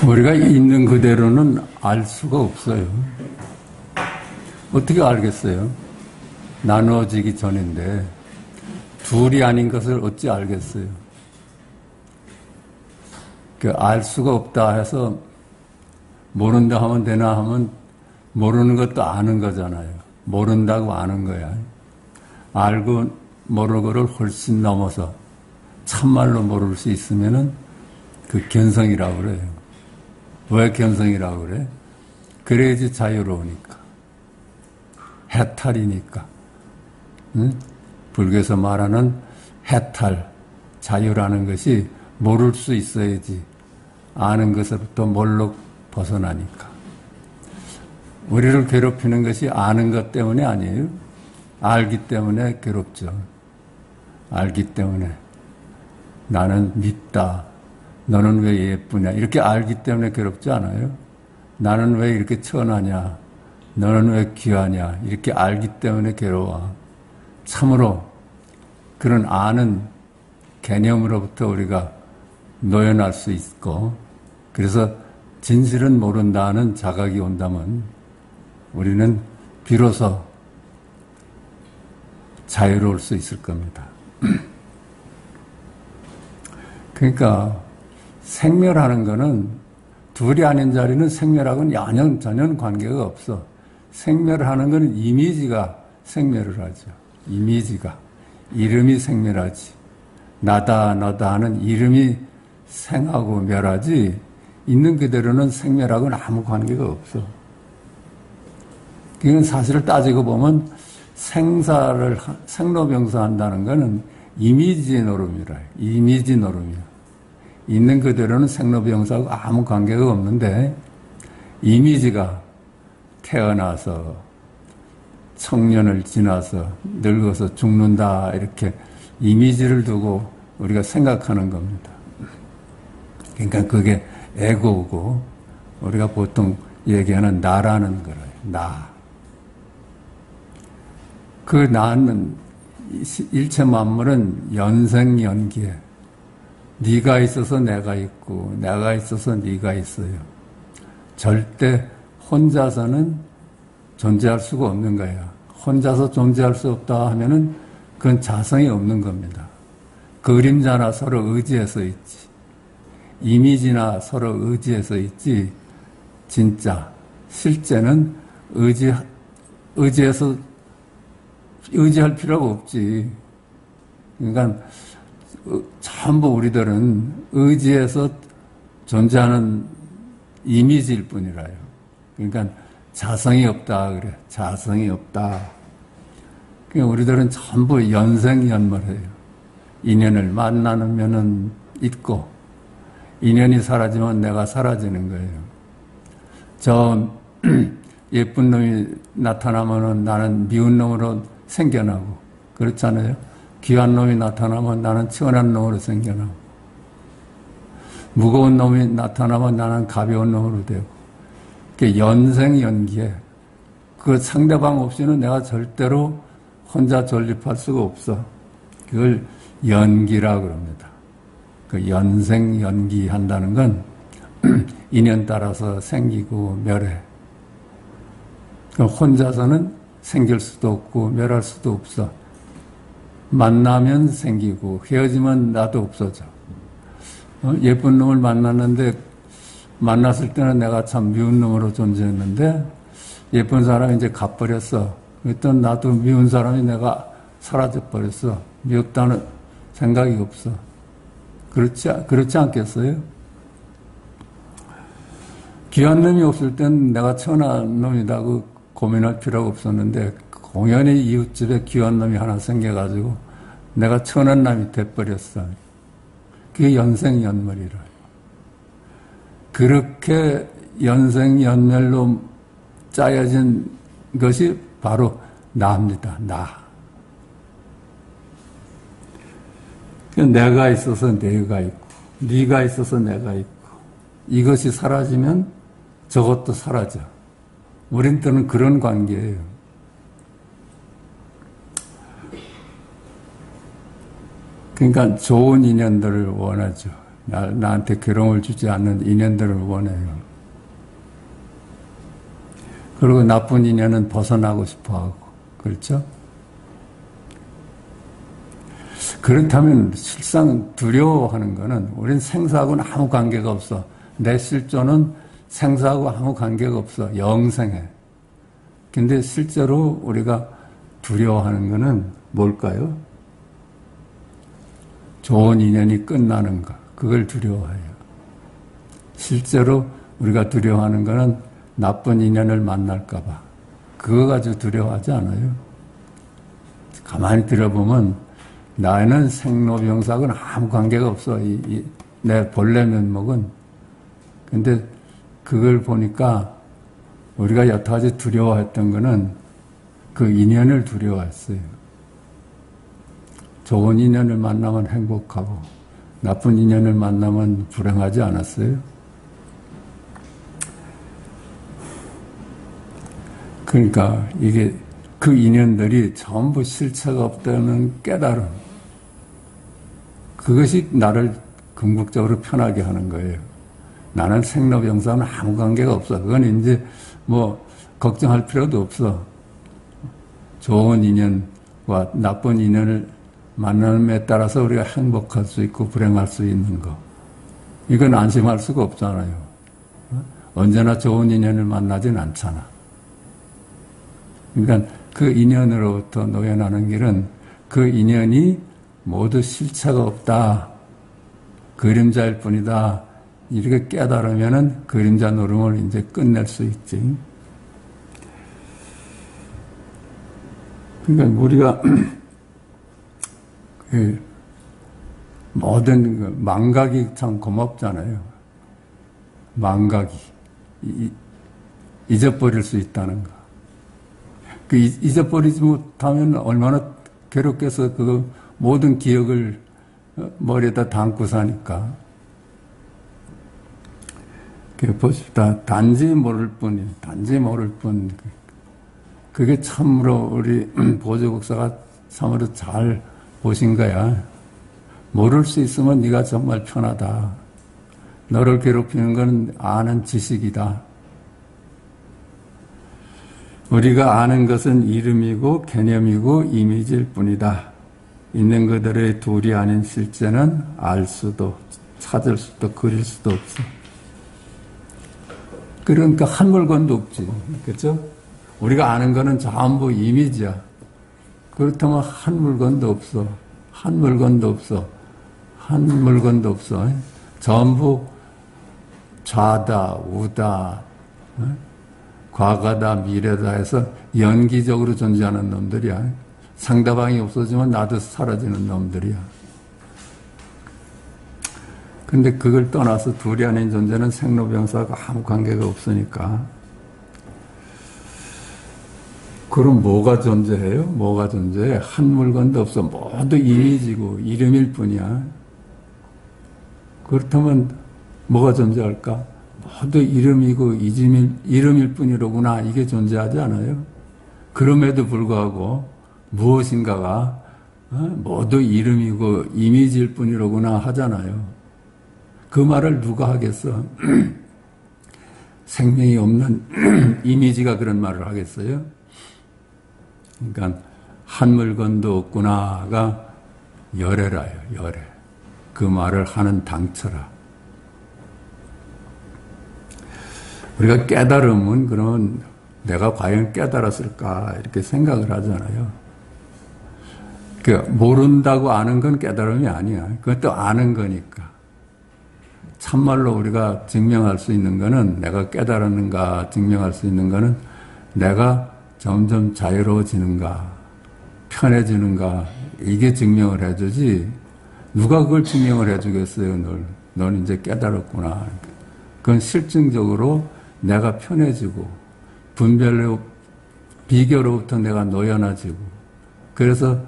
우리가 있는 그대로는 알 수가 없어요. 어떻게 알겠어요? 나누어지기 전인데 둘이 아닌 것을 어찌 알겠어요? 알 수가 없다 해서 모른다 하면 되나 하면 모르는 것도 아는 거잖아요. 모른다고 아는 거야. 알고 모르고를 훨씬 넘어서 참말로 모를 수 있으면은 그 견성이라고 그래요. 왜 견성이라고 그래? 그래야지 자유로우니까. 해탈이니까. 응? 불교에서 말하는 해탈, 자유라는 것이 모를 수 있어야지 아는 것으로부터 몰록 벗어나니까. 우리를 괴롭히는 것이 아는 것 때문에 아니에요. 알기 때문에 괴롭죠. 알기 때문에. 나는 밉다. 너는 왜 예쁘냐. 이렇게 알기 때문에 괴롭지 않아요. 나는 왜 이렇게 천하냐. 너는 왜 귀하냐. 이렇게 알기 때문에 괴로워. 참으로 그런 아는 개념으로부터 우리가 노연할 수 있고, 그래서 진실은 모른다는 자각이 온다면 우리는 비로소 자유로울 수 있을 겁니다. 그러니까 생멸하는 거는 둘이 아닌 자리는 생멸하고는 전혀 관계가 없어. 생멸하는 거는 이미지가 생멸을 하죠. 이미지가. 이름이 생멸하지. 나다 너다 하는 이름이 생하고 멸하지, 있는 그대로는 생멸하고는 아무 관계가 없어. 그건 사실을 따지고 보면 생로병사한다는 것은 이미지 노름이라. 이미지 노름이야. 있는 그대로는 생로병사하고 아무 관계가 없는데, 이미지가 태어나서 청년을 지나서 늙어서 죽는다, 이렇게 이미지를 두고 우리가 생각하는 겁니다. 그러니까 그게 에고고, 우리가 보통 얘기하는 나라는 거예요. 나. 그 나는, 일체 만물은 연생연기에 네가 있어서 내가 있고 내가 있어서 네가 있어요. 절대 혼자서는 존재할 수가 없는 거예요. 혼자서 존재할 수 없다 하면은 그건 자성이 없는 겁니다. 그림자나 서로 의지해서 있지. 이미지나 서로 의지해서 있지. 진짜 실제는 의지해서 의지할 필요가 없지. 그러니까 전부 우리들은 의지해서 존재하는 이미지일 뿐이라요. 그러니까 자성이 없다 그래. 자성이 없다. 그러니까 우리들은 전부 연생연멸해요. 인연을 만나면은 있고, 인연이 사라지면 내가 사라지는 거예요. 저 예쁜 놈이 나타나면은 나는 미운 놈으로 생겨나고, 그렇잖아요. 귀한 놈이 나타나면 나는 천한 놈으로 생겨나고, 무거운 놈이 나타나면 나는 가벼운 놈으로 되고, 연생연기에 그 상대방 없이는 내가 절대로 혼자 존립할 수가 없어. 그걸 연기라고 그럽니다. 그 연생연기 한다는 건 인연 따라서 생기고 멸해. 혼자서는 생길 수도 없고 멸할 수도 없어. 만나면 생기고 헤어지면 나도 없어져. 예쁜 놈을 만났는데 만났을 때는 내가 참 미운 놈으로 존재했는데 예쁜 사람이 이제 가버렸어. 그랬더니 나도 미운 사람이 내가 사라져버렸어. 미웠다는 생각이 없어. 그렇지 않겠어요? 귀한 놈이 없을 땐 내가 천한 놈이라고 고민할 필요가 없었는데 공연히 이웃집에 귀한 놈이 하나 생겨가지고 내가 천한 놈이 돼버렸어. 그게 연생연멸이라. 그렇게 연생연멸로 짜여진 것이 바로 나입니다. 나. 내가 있어서 내가 있고, 네가 있어서 내가 있고, 이것이 사라지면 저것도 사라져. 우리들은 그런 관계예요. 그러니까 좋은 인연들을 원하죠. 나한테 괴로움을 주지 않는 인연들을 원해요. 그리고 나쁜 인연은 벗어나고 싶어 하고, 그렇죠? 그렇다면 실상 두려워하는 거는 우린 생사하고는 아무 관계가 없어. 내 실존은 생사하고 아무 관계가 없어. 영생해. 근데 실제로 우리가 두려워하는 거는 뭘까요? 좋은 인연이 끝나는 거. 그걸 두려워해요. 실제로 우리가 두려워하는 거는 나쁜 인연을 만날까 봐. 그거 가지고 두려워하지 않아요. 가만히 들어보면 나는 생로병사하고는 아무 관계가 없어. 내 본래 면목은. 근데 그걸 보니까 우리가 여태까지 두려워했던 거는 그 인연을 두려워했어요. 좋은 인연을 만나면 행복하고 나쁜 인연을 만나면 불행하지 않았어요? 그러니까 이게 그 인연들이 전부 실체가 없다는 깨달음. 그것이 나를 궁극적으로 편하게 하는 거예요. 나는 생로병사는 아무 관계가 없어. 그건 이제 뭐 걱정할 필요도 없어. 좋은 인연과 나쁜 인연을 만남에 따라서 우리가 행복할 수 있고 불행할 수 있는 거. 이건 안심할 수가 없잖아요. 언제나 좋은 인연을 만나진 않잖아. 그러니까 그 인연으로부터 노연하는 길은 그 인연이 모두 실체가 없다. 그림자일 뿐이다. 이렇게 깨달으면은 그림자 노름을 이제 끝낼 수 있지. 그러니까 우리가 그 모든 그 망각이 참 고맙잖아요. 망각이 잊어버릴 수 있다는 거. 그 잊어버리지 못하면 얼마나 괴롭겠어. 그 모든 기억을 머리에다 담고 사니까. 보십시다. 단지 모를 뿐이에요. 단지 모를 뿐. 그게 참으로 우리 보조국사가 참으로 잘 보신 거야. 모를 수 있으면 네가 정말 편하다. 너를 괴롭히는 건 아는 지식이다. 우리가 아는 것은 이름이고 개념이고 이미지일 뿐이다. 있는 그대로의 둘이 아닌 실제는 알 수도 찾을 수도 그릴 수도 없어. 그러니까 한 물건도 없지. 그렇죠? 우리가 아는 거는 전부 이미지야. 그렇다면 한 물건도 없어. 한 물건도 없어. 한 물건도 없어. 전부 좌다, 우다, 과거다, 미래다 해서 연기적으로 존재하는 놈들이야. 상대방이 없어지면 나도 사라지는 놈들이야. 근데 그걸 떠나서 둘이 아닌 존재는 생로병사가 아무 관계가 없으니까. 그럼 뭐가 존재해요? 뭐가 존재해? 한 물건도 없어. 모두 이미지고 이름일 뿐이야. 그렇다면 뭐가 존재할까? 모두 이름이고 이름일 뿐이로구나. 이게 존재하지 않아요? 그럼에도 불구하고 무엇인가가 모두 이름이고 이미지일 뿐이로구나 하잖아요. 그 말을 누가 하겠어? 생명이 없는 이미지가 그런 말을 하겠어요? 그러니까 한 물건도 없구나가 열애라요. 열애. 그 말을 하는 당처라. 우리가 깨달으면 그러면 내가 과연 깨달았을까 이렇게 생각을 하잖아요. 모른다고 아는 건 깨달음이 아니야. 그것도 아는 거니까. 참말로 우리가 증명할 수 있는 거는 내가 깨달았는가 증명할 수 있는 거는 내가 점점 자유로워지는가 편해지는가 이게 증명을 해주지 누가 그걸 증명을 해주겠어요. 넌 이제 깨달았구나. 그건 실증적으로 내가 편해지고 분별로 비교로부터 내가 노연해지고 그래서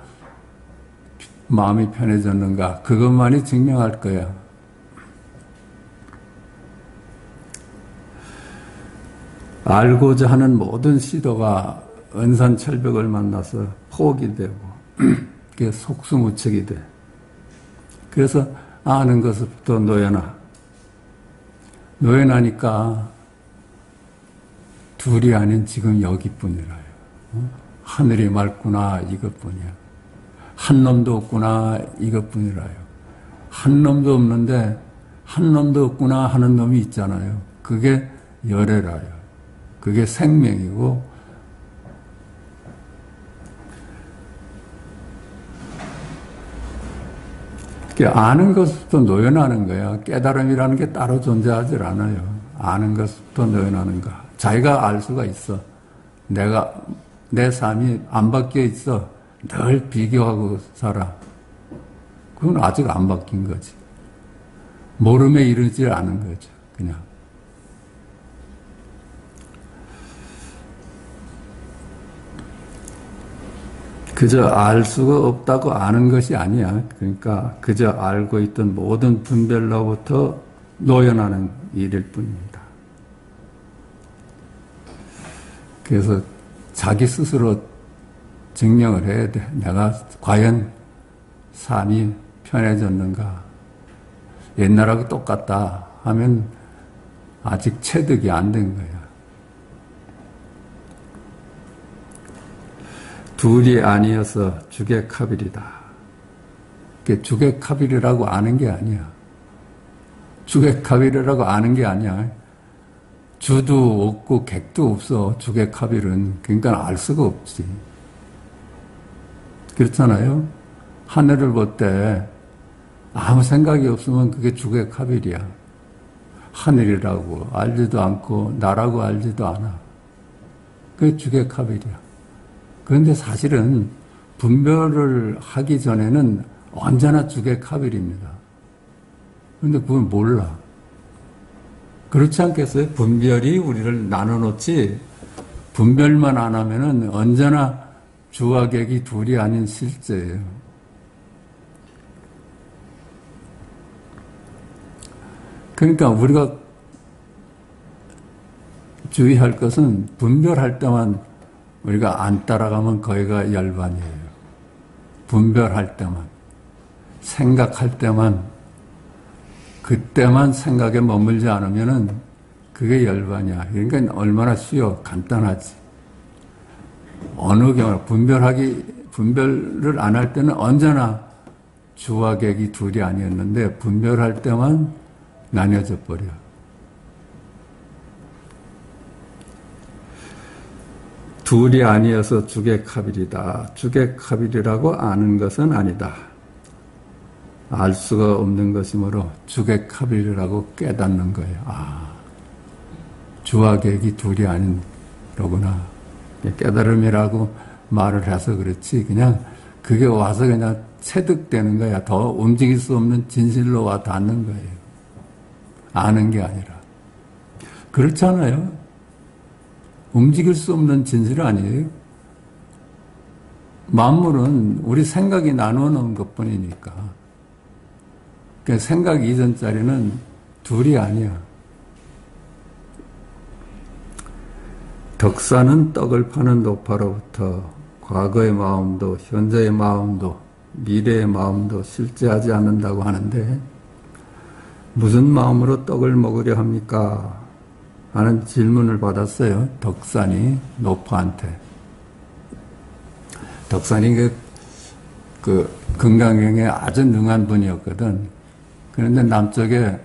마음이 편해졌는가 그것만이 증명할 거야. 알고자 하는 모든 시도가 은산철벽을 만나서 포기되고 그게 속수무책이 돼. 그래서 아는 것부터 노연하. 노연하니까 둘이 아닌 지금 여기뿐이라요. 하늘이 맑구나 이것뿐이야. 한 놈도 없구나 이것뿐이라요. 한 놈도 없는데 한 놈도 없구나 하는 놈이 있잖아요. 그게 열애라요. 그게 생명이고 아는 것부터 노연하는 거야. 깨달음이라는 게 따로 존재하지 않아요. 아는 것부터 노연하는가. 자기가 알 수가 있어. 내 삶이 안 바뀌어 있어. 늘 비교하고 살아. 그건 아직 안 바뀐 거지. 모름에 이르지 않은 거죠. 그냥. 그저 알 수가 없다고 아는 것이 아니야. 그러니까 그저 알고 있던 모든 분별로부터 노연하는 일일 뿐입니다. 그래서 자기 스스로 증명을 해야 돼. 내가 과연 삶이 편해졌는가. 옛날하고 똑같다 하면 아직 체득이 안 된 거야. 둘이 아니어서 주객합일이다. 주객합일이라고 아는 게 아니야. 주객합일이라고 아는 게 아니야. 주도 없고 객도 없어. 주객합일은. 그러니까 알 수가 없지. 그렇잖아요. 하늘을 볼 때 아무 생각이 없으면 그게 주객합일이야. 하늘이라고 알지도 않고 나라고 알지도 않아. 그게 주객합일이야. 그런데 사실은 분별을 하기 전에는 언제나 주객합일입니다. 그런데 그걸 몰라. 그렇지 않겠어요? 분별이 우리를 나눠놓지 분별만 안 하면은 언제나 주와 객이 둘이 아닌 실제예요. 그러니까 우리가 주의할 것은 분별할 때만 우리가 안 따라가면 거기가 열반이에요. 분별할 때만, 생각할 때만, 그때만 생각에 머물지 않으면은 그게 열반이야. 그러니까 얼마나 쉬워, 간단하지. 어느 경우 분별을 안 할 때는 언제나 주와 객이 둘이 아니었는데 분별할 때만 나뉘어져 버려. 둘이 아니어서 주객합일이다. 주객합일이라고 아는 것은 아니다. 알 수가 없는 것이므로 주객합일이라고 깨닫는 거예요. 아, 주와 객이 둘이 아닌 거구나. 깨달음이라고 말을 해서 그렇지. 그냥 그게 와서 그냥 체득되는 거야. 더 움직일 수 없는 진실로 와 닿는 거예요. 아는 게 아니라. 그렇잖아요. 움직일 수 없는 진실 아니에요? 만물은 우리 생각이 나누어 놓은 것 뿐이니까. 그러니까 생각 이전 자리는 둘이 아니야. 덕사는 떡을 파는 노파로부터 과거의 마음도 현재의 마음도 미래의 마음도 실제하지 않는다고 하는데 무슨 마음으로 떡을 먹으려 합니까? 하는 질문을 받았어요. 덕산이 노파한테. 덕산이 그 금강경에 아주 능한 분이었거든. 그런데 남쪽에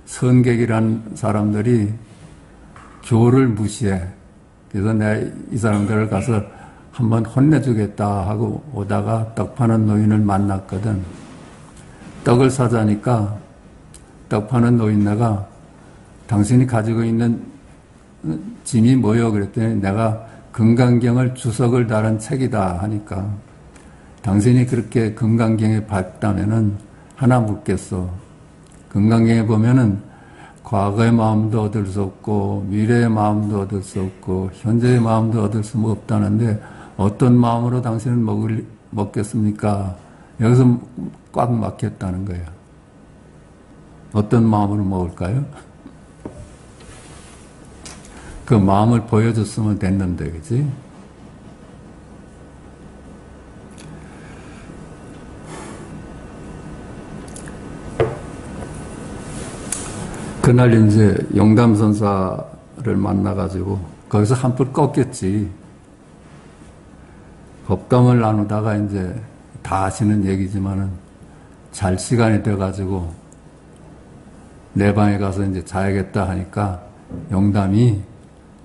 선객이란 사람들이 교를 무시해. 그래서 내가 이 사람들을 가서 한번 혼내주겠다 하고 오다가 떡 파는 노인을 만났거든. 떡을 사자니까 떡 파는 노인네가 당신이 가지고 있는 짐이 뭐요? 그랬더니 내가 금강경을 주석을 달은 책이다 하니까 당신이 그렇게 금강경에 봤다면은 하나 묻겠어. 금강경에 보면은 과거의 마음도 얻을 수 없고 미래의 마음도 얻을 수 없고 현재의 마음도 얻을 수 없다는데 어떤 마음으로 당신은 먹겠습니까? 여기서 꽉 막혔다는 거야. 어떤 마음으로 먹을까요? 그 마음을 보여줬으면 됐는데, 그지? 그날 이제 용담선사를 만나가지고 거기서 한풀 꺾였지. 법담을 나누다가 이제 다 아시는 얘기지만은 잘 시간이 돼가지고 내 방에 가서 이제 자야겠다 하니까 용담이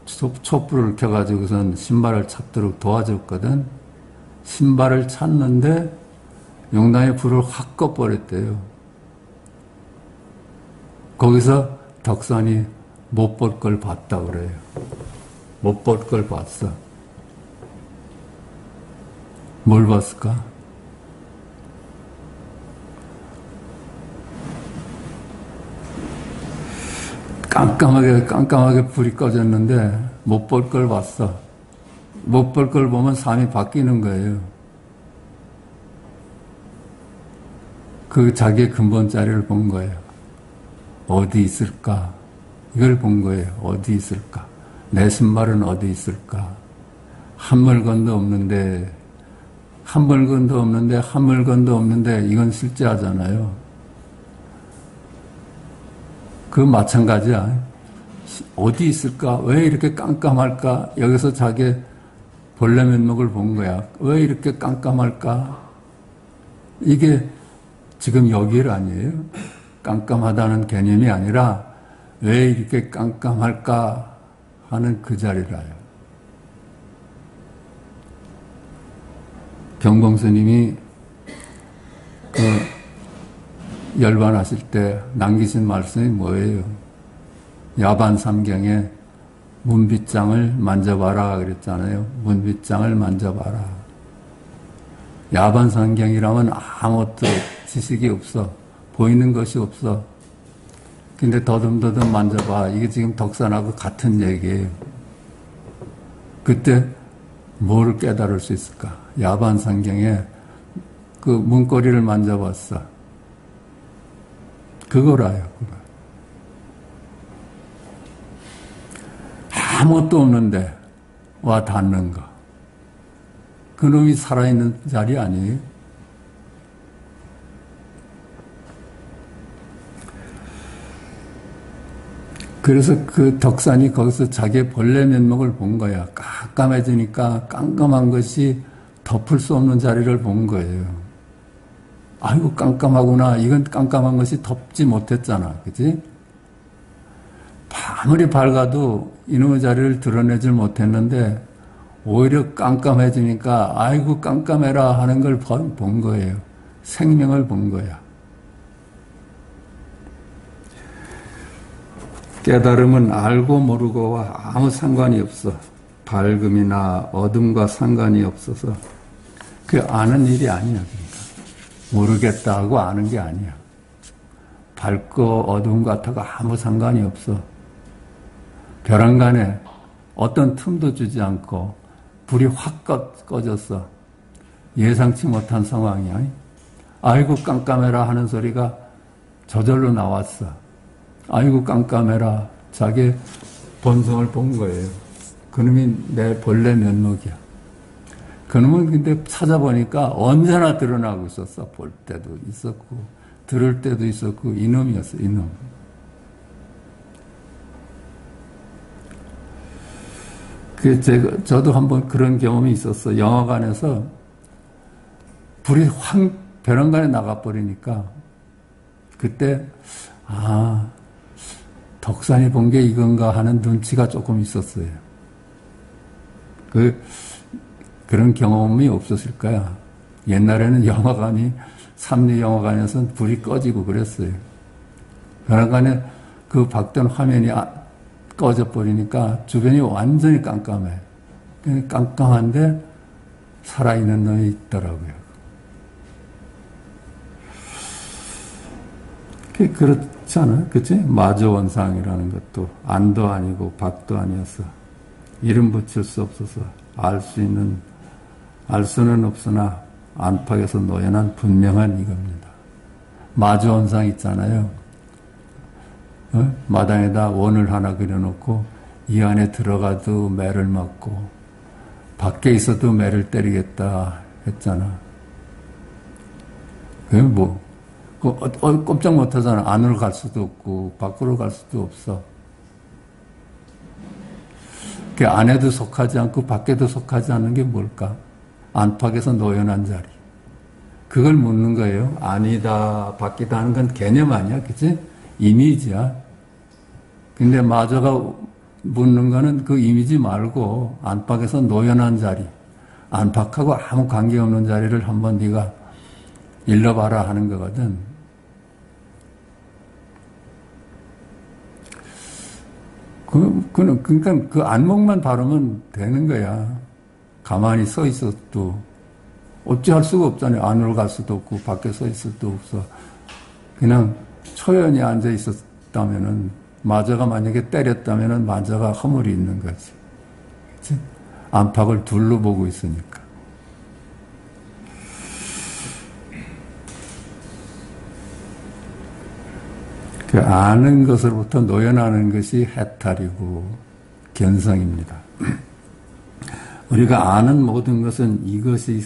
촛불을 켜가지고선 신발을 찾도록 도와줬거든. 신발을 찾는데 용담이 불을 확 꺼버렸대요. 거기서 덕선이 못 볼 걸 봤다 그래요. 못 볼 걸 봤어. 뭘 봤을까? 깜깜하게 불이 꺼졌는데 못 볼 걸 봤어. 못 볼 걸 보면 삶이 바뀌는 거예요. 그 자기의 근본 자리를 본 거예요. 어디 있을까? 이걸 본 거예요. 어디 있을까? 내 신발은 어디 있을까? 한 물건도 없는데 이건 실제하잖아요. 그 마찬가지야. 어디 있을까? 왜 이렇게 깜깜할까? 여기서 자기 본래 면목을 본 거야. 왜 이렇게 깜깜할까? 이게 지금 여기를 아니에요. 깜깜하다는 개념이 아니라 왜 이렇게 깜깜할까 하는 그 자리라요. 경봉 스님이 열반하실 때 남기신 말씀이 뭐예요? 야반삼경에 문빗장을 만져봐라 그랬잖아요. 문빗장을 만져봐라. 야반삼경이라면 아무것도 지식이 없어. 보이는 것이 없어. 근데 더듬더듬 만져봐. 이게 지금 덕산하고 같은 얘기예요. 그때 뭐를 깨달을 수 있을까? 야반삼경에 그 문고리를 만져봤어. 그거라요. 그거. 아무것도 없는데 와 닿는 거. 그놈이 살아있는 자리 아니에요? 그래서 그 덕산이 거기서 자기의 본래 면목을 본 거야. 깜깜해지니까 깜깜한 것이 덮을 수 없는 자리를 본 거예요. 아이고 깜깜하구나. 이건 깜깜한 것이 덮지 못했잖아. 그치? 아무리 밝아도 이놈의 자리를 드러내질 못했는데 오히려 깜깜해지니까 아이고 깜깜해라 하는 걸 본 거예요. 생명을 본 거야. 깨달음은 알고 모르고와 아무 상관이 없어. 밝음이나 어둠과 상관이 없어서 그 아는 일이 아니야. 그러니까 모르겠다 하고 아는 게 아니야. 밝고 어둠 같아가 아무 상관이 없어. 벼랑간에 어떤 틈도 주지 않고 불이 확 꺼졌어. 예상치 못한 상황이야. 아이고 깜깜해라 하는 소리가 저절로 나왔어. 아이고 깜깜해라. 자기 본성을 본 거예요. 그놈이 내 본래 면목이야. 그놈은 근데 찾아보니까 언제나 드러나고 있었어. 볼 때도 있었고 들을 때도 있었고 이놈이었어. 이놈. 저도 한번 그런 경험이 있었어. 영화관에서 불이 확 벼랑간에 나가버리니까 그때 덕산이 본 게 이건가 하는 눈치가 조금 있었어요. 그런 경험이 없었을 거야. 옛날에는 영화관이 삼리 영화관에서는 불이 꺼지고 그랬어요. 벼랑간에 그 박던 화면이 꺼져버리니까 주변이 완전히 깜깜해. 깜깜한데 살아있는 놈이 있더라고요. 그렇지 않아? 그치? 마저원상이라는 것도 안도 아니고 박도 아니었어. 이름 붙일 수 없어서 알 수는 없으나 안팎에서 노연한 분명한 이겁니다. 마저원상 있잖아요. 마당에다 원을 하나 그려놓고 이 안에 들어가도 매를 맞고 밖에 있어도 매를 때리겠다 했잖아. 꼼짝 못 하잖아. 안으로 갈 수도 없고, 밖으로 갈 수도 없어. 그 안에도 속하지 않고, 밖에도 속하지 않는 게 뭘까? 안팎에서 노연한 자리. 그걸 묻는 거예요. 아니다, 밖이다 하는 건 개념 아니야. 그치? 이미지야. 근데 마저가 묻는 거는 그 이미지 말고, 안팎에서 노연한 자리. 안팎하고 아무 관계없는 자리를 한번 네가 일러봐라 하는 거거든. 그러니까 그 안목만 바르면 되는 거야. 가만히 서 있어도 어찌할 수가 없잖아요. 안으로 갈 수도 없고 밖에 서 있을 수도 없어. 그냥 초연히 앉아 있었다면은 마저가 만약에 때렸다면은 마저가 허물이 있는 거지. 그치? 안팎을 둘로 보고 있으니까. 그 아는 것으로부터 노연하는 것이 해탈이고 견성입니다. 우리가 아는 모든 것은 이것이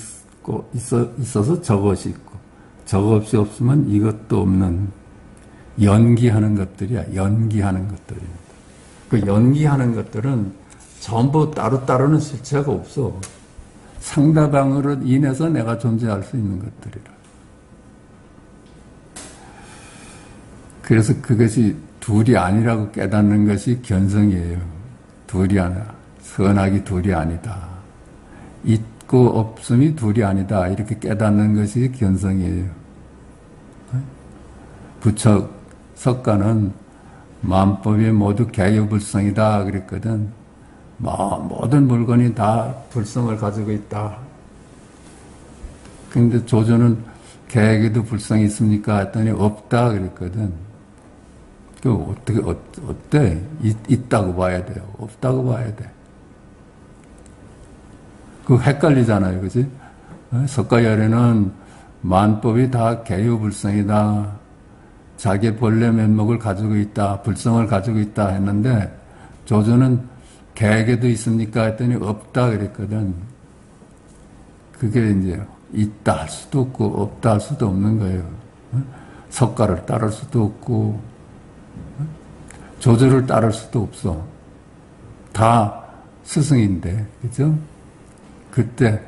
있어서 저것이 있고 저것이 없으면 이것도 없는 연기하는 것들이야. 연기하는 것들입니다. 그 연기하는 것들은 전부 따로따로는 실체가 없어. 상대방으로 인해서 내가 존재할 수 있는 것들이라. 그래서 그것이 둘이 아니라고 깨닫는 것이 견성이에요. 둘이 아니라. 선악이 둘이 아니다. 있고 없음이 둘이 아니다. 이렇게 깨닫는 것이 견성이에요. 부처 석가는 만법이 모두 개유불성이다 그랬거든. 모든 물건이 다 불성을 가지고 있다. 근데 조조는 개에게도 불성이 있습니까? 했더니 없다 그랬거든. 그 어때? 있다고 봐야 돼요. 없다고 봐야 돼. 그거 헷갈리잖아요. 그지? 석가열에는 만법이 다 개유불성이다. 자기 본래 면목을 가지고 있다. 불성을 가지고 있다 했는데 조조는 개에게도 있습니까? 했더니 없다 그랬거든. 그게 이제 있다 할 수도 없고 없다 할 수도 없는 거예요. 석가를 따를 수도 없고 조조를 따를 수도 없어. 다 스승인데, 그죠? 그때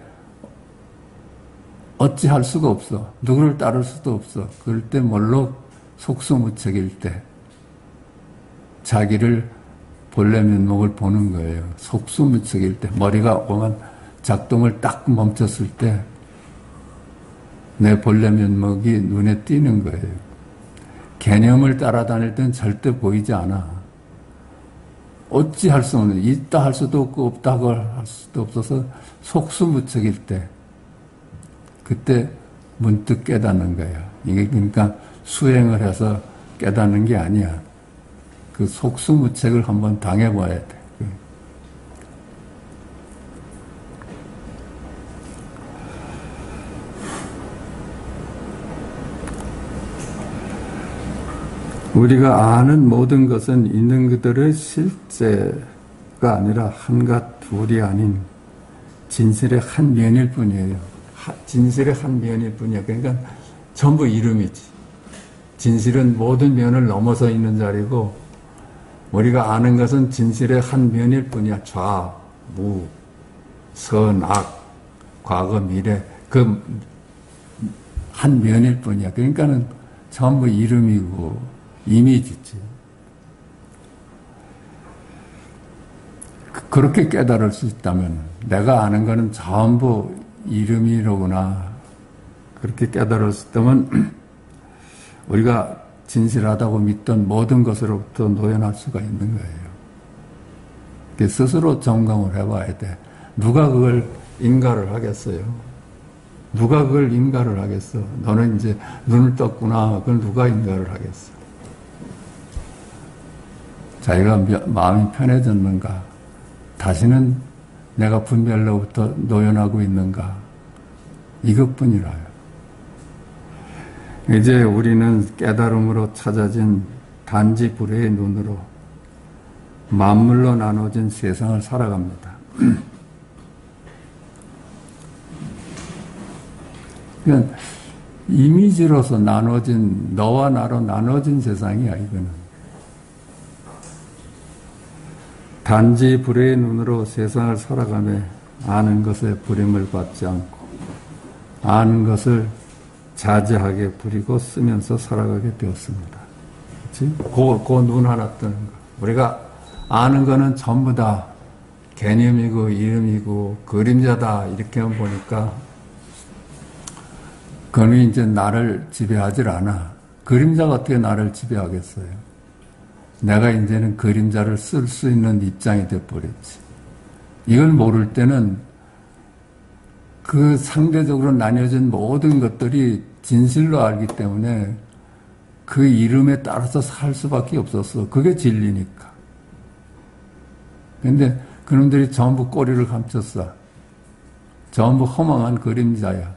어찌할 수가 없어. 누구를 따를 수도 없어. 그럴 때 뭘로 속수무책일 때 자기를 본래 면목을 보는 거예요. 속수무책일 때 머리가 오만 작동을 딱 멈췄을 때 내 본래 면목이 눈에 띄는 거예요. 개념을 따라다닐 땐 절대 보이지 않아. 어찌 할 수 없는, 있다 할 수도 없고 없다고 할 수도 없어서 속수무책일 때 그때 문득 깨닫는 거야. 이게 그러니까 수행을 해서 깨닫는 게 아니야. 그 속수무책을 한번 당해봐야 돼. 우리가 아는 모든 것은 있는 그들의 실제가 아니라 한갓 둘이 아닌 진실의 한 면일 뿐이에요. 진실의 한 면일 뿐이야. 그러니까 전부 이름이지. 진실은 모든 면을 넘어서 있는 자리고 우리가 아는 것은 진실의 한 면일 뿐이야. 좌, 무, 선, 악, 과거, 미래 그 한 면일 뿐이야. 그러니까는 전부 이름이고 이미지지. 그렇게 깨달을 수 있다면 내가 아는 거는 전부 이름이로구나. 그렇게 깨달을 수 있다면 우리가 진실하다고 믿던 모든 것으로부터 노연할 수가 있는 거예요. 스스로 점검을 해봐야 돼. 누가 그걸 인가를 하겠어요? 누가 그걸 인가를 하겠어? 너는 이제 눈을 떴구나. 그걸 누가 인가를 하겠어? 자기가 마음이 편해졌는가? 다시는 내가 분별로부터 노연하고 있는가? 이것뿐이라요. 이제 우리는 깨달음으로 찾아진 단지 불의 눈으로 만물로 나눠진 세상을 살아갑니다. 그러니까 이미지로서 나눠진, 너와 나로 나눠진 세상이야, 이거는. 단지 불의 눈으로 세상을 살아가며 아는 것에 부림을 받지 않고 아는 것을 자제하게 부리고 쓰면서 살아가게 되었습니다. 그치? 그 눈 하나 뜨는 거. 우리가 아는 거는 전부 다 개념이고 이름이고 그림자다 이렇게만 보니까 그는 이제 나를 지배하질 않아. 그림자가 어떻게 나를 지배하겠어요? 내가 이제는 그림자를 쓸 수 있는 입장이 돼버렸지. 이걸 모를 때는 그 상대적으로 나뉘어진 모든 것들이 진실로 알기 때문에 그 이름에 따라서 살 수밖에 없었어. 그게 진리니까. 근데 그놈들이 전부 꼬리를 감췄어. 전부 허망한 그림자야.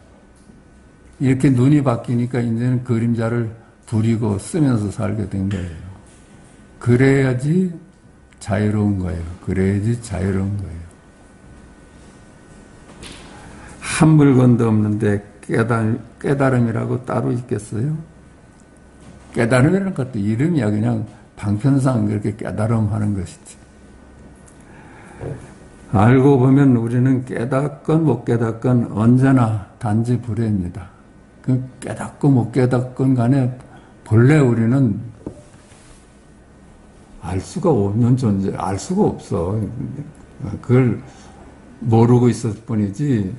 이렇게 눈이 바뀌니까 이제는 그림자를 부리고 쓰면서 살게 된 거예요. 그래야지 자유로운 거예요. 그래야지 자유로운 거예요. 한 물건도 없는데 깨달음이라고 따로 있겠어요? 깨달음이라는 것도 이름이야. 그냥 방편상 그렇게 깨달음 하는 것이지. 알고 보면 우리는 깨닫건 못 깨닫건 언제나 단지 불의입니다. 그 깨닫고 못 깨닫건 간에 본래 우리는 알 수가 없는 존재, 알 수가 없어. 그걸 모르고 있을 뿐이지,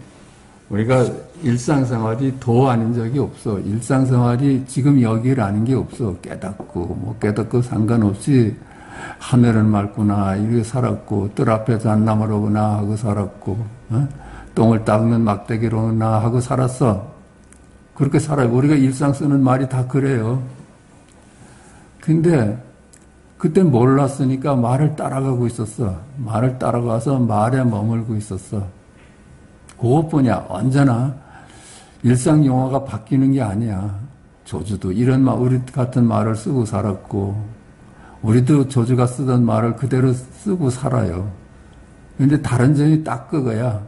우리가 일상생활이 도 아닌 적이 없어. 일상생활이 지금 여기를 아는 게 없어. 깨닫고, 못 깨닫고 상관없이 하늘은 맑구나, 이렇게 살았고, 뜰 앞에 잣나무로 오나 하고 살았고, 똥을 닦는 막대기로 오나 하고 살았어. 그렇게 살아요. 우리가 일상 쓰는 말이 다 그래요. 근데, 그때 몰랐으니까 말을 따라가고 있었어. 말을 따라가서 말에 머물고 있었어. 그것뿐이야. 언제나 일상 용어가 바뀌는 게 아니야. 조주도 이런 말, 우리 같은 말을 쓰고 살았고, 우리도 조주가 쓰던 말을 그대로 쓰고 살아요. 근데 다른 점이 딱 그거야.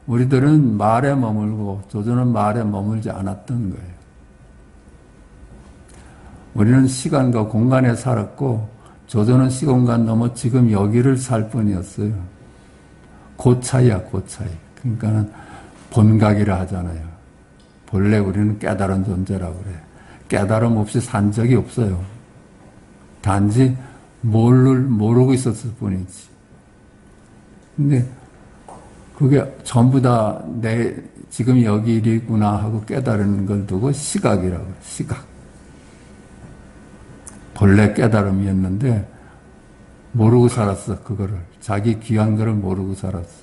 우리들은 말에 머물고 조주는 말에 머물지 않았던 거예요. 우리는 시간과 공간에 살았고 조조는 시공간 넘어 지금 여기를 살 뿐이었어요. 그 차이야, 그 차이. 그러니까는 본각이라 하잖아요. 본래 우리는 깨달은 존재라고 그래. 깨달음 없이 산 적이 없어요. 단지 모르고 있었을 뿐이지. 근데 그게 전부 다 내 지금 여기 일이구나 하고 깨달은 걸 두고 시각이라고 그래. 시각. 본래 깨달음이었는데 모르고 살았어. 그거를. 자기 귀한 거를 모르고 살았어.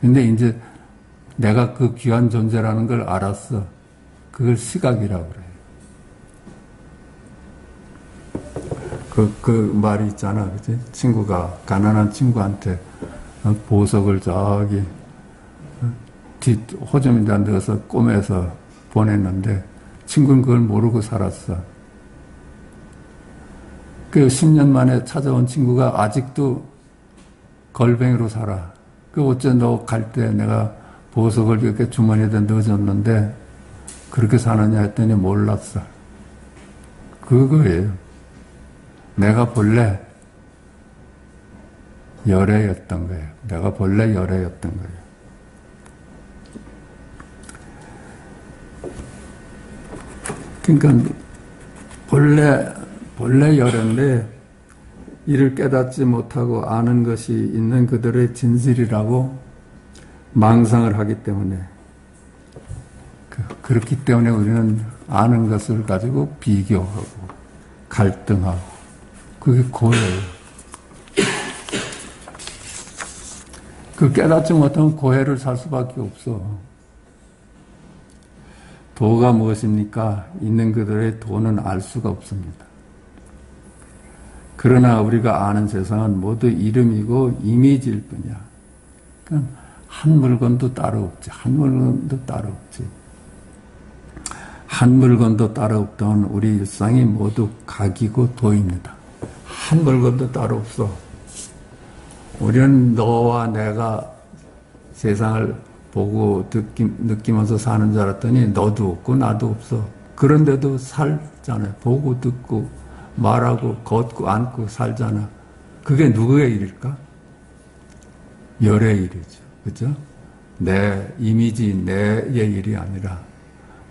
근데 이제 내가 그 귀한 존재라는 걸 알았어. 그걸 시각이라고 그래. 그 말이 있잖아. 그치? 친구가, 가난한 친구한테 보석을 저기 뒷 호점에다 넣어서 꼬매서 보냈는데 친구는 그걸 모르고 살았어. 그 10년 만에 찾아온 친구가 아직도 걸뱅이로 살아. 그 어째 너 갈 때 내가 보석을 이렇게 주머니에다 넣어줬는데 그렇게 사느냐 했더니 몰랐어. 그거예요. 내가 본래 열애였던 거예요. 내가 본래 열애였던 거예요. 그러니까 본래 열애인데 이를 깨닫지 못하고 아는 것이 있는 그들의 진실이라고 망상을 하기 때문에 그렇기 때문에 우리는 아는 것을 가지고 비교하고 갈등하고 그게 고해예요. 그 깨닫지 못하면 고해를 살 수밖에 없어. 도가 무엇입니까? 있는 그들의 도는 알 수가 없습니다. 그러나 우리가 아는 세상은 모두 이름이고 이미지일 뿐이야. 그러니까 한 물건도 따로 없지. 한 물건도 따로 없지. 한 물건도 따로 없던 우리 일상이 모두 각이고 도입니다. 한 물건도 따로 없어. 우리는 너와 내가 세상을 보고 느끼면서 사는 줄 알았더니 너도 없고 나도 없어. 그런데도 살잖아요. 보고 듣고 말하고 걷고 앉고 살잖아. 그게 누구의 일일까? 열의 일이죠. 그죠? 내 이미지, 내의 일이 아니라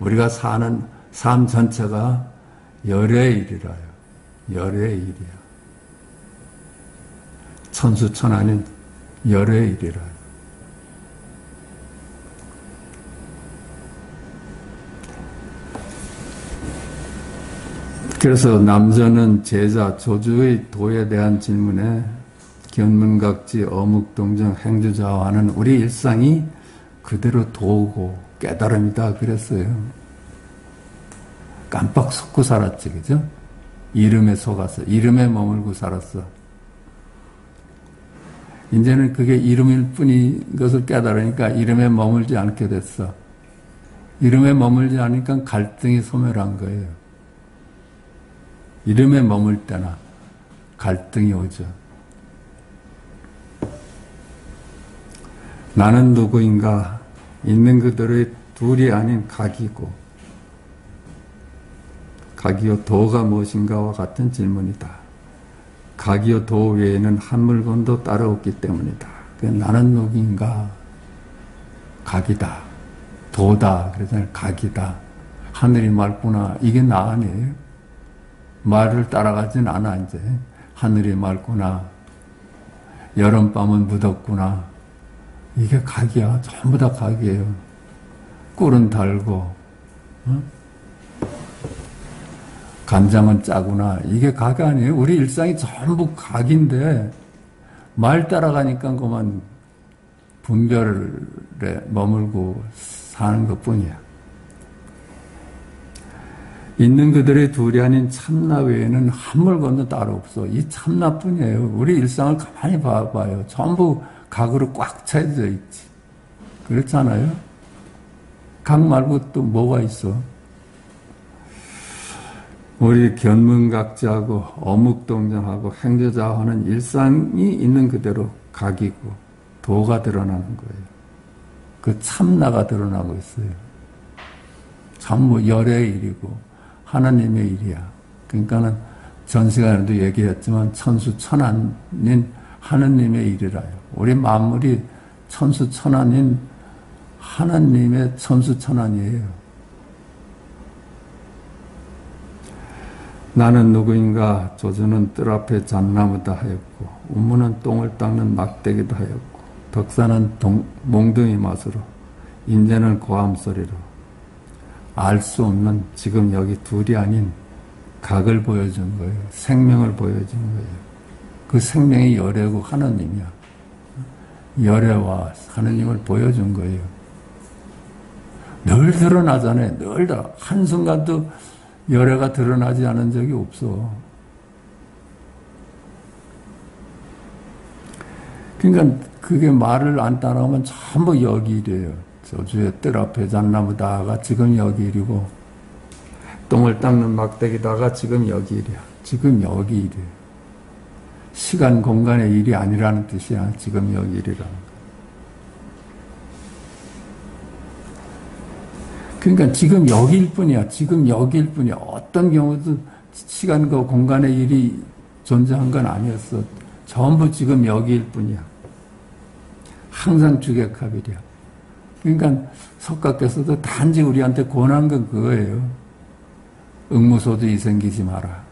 우리가 사는 삶 전체가 열의 일이라요. 열의 일이야. 천수천안인 열의 일이라요. 그래서 남전은 제자, 조주의 도에 대한 질문에 견문각지, 어묵동정, 행주자화는 우리 일상이 그대로 도고 깨달음이다 그랬어요. 깜빡 속고 살았지, 그죠? 이름에 속았어. 이름에 머물고 살았어. 이제는 그게 이름일 뿐인 것을 깨달으니까 이름에 머물지 않게 됐어. 이름에 머물지 않으니까 갈등이 소멸한 거예요. 이름에 머물 때나 갈등이 오죠. 나는 누구인가? 있는 그들의 둘이 아닌 각이고, 각이요 도가 무엇인가와 같은 질문이다. 각이요 도 외에는 한 물건도 따라없기 때문이다. 나는 누구인가? 각이다. 도다. 그래서 각이다. 하늘이 맑구나. 이게 나 아니에요? 말을 따라가진 않아, 이제. 하늘이 맑구나. 여름밤은 무덥구나. 이게 각이야. 전부 다 각이에요. 꿀은 달고, 어? 간장은 짜구나. 이게 각 아니에요. 우리 일상이 전부 각인데, 말 따라가니까 그만 분별에 머물고 사는 것 뿐이야. 있는 그들의 둘이 아닌 참나 외에는 한 물건도 따로 없어. 이 참나뿐이에요. 우리 일상을 가만히 봐봐요. 전부 각으로 꽉 차져 있지. 그렇잖아요? 각 말고 또 뭐가 있어? 우리 견문각지하고 어묵동정하고 행저자하는 일상이 있는 그대로 각이고 도가 드러나는 거예요. 그 참나가 드러나고 있어요. 전부 열의 일이고 하나님의 일이야. 그러니까는 전 시간에도 얘기했지만 천수천안인 하나님의 일이라요. 우리 만물이 천수천안인 하나님의 천수천안이에요. 나는 누구인가? 조주는 뜰 앞에 잣나무다 하였고, 우무는 똥을 닦는 막대기다 하였고, 덕사는 몽둥이 맛으로, 인제는 고함 소리로, 알 수 없는 지금 여기 둘이 아닌 각을 보여준 거예요. 생명을 보여준 거예요. 그 생명이 열애고 하나님이야. 열애와 하나님을 보여준 거예요. 늘 드러나잖아요. 늘 한순간도 열애가 드러나지 않은 적이 없어. 그러니까 그게 말을 안 따라오면 전부 여기 이래요. 조주의 뜰 앞에 잣나무다가 지금 여기 이리고, 똥을 닦는 막대기다가 지금 여기 일이야. 지금 여기 일이에요. 시간, 공간의 일이 아니라는 뜻이야. 지금 여기 일이라는 거. 그러니까 지금 여기일 뿐이야. 지금 여기일 뿐이야. 어떤 경우도 시간과 공간의 일이 존재한 건 아니었어. 전부 지금 여기일 뿐이야. 항상 주객합일이야. 그러니까 석가께서도 단지 우리한테 권한 건 그거예요. 응무소도 생기지 마라.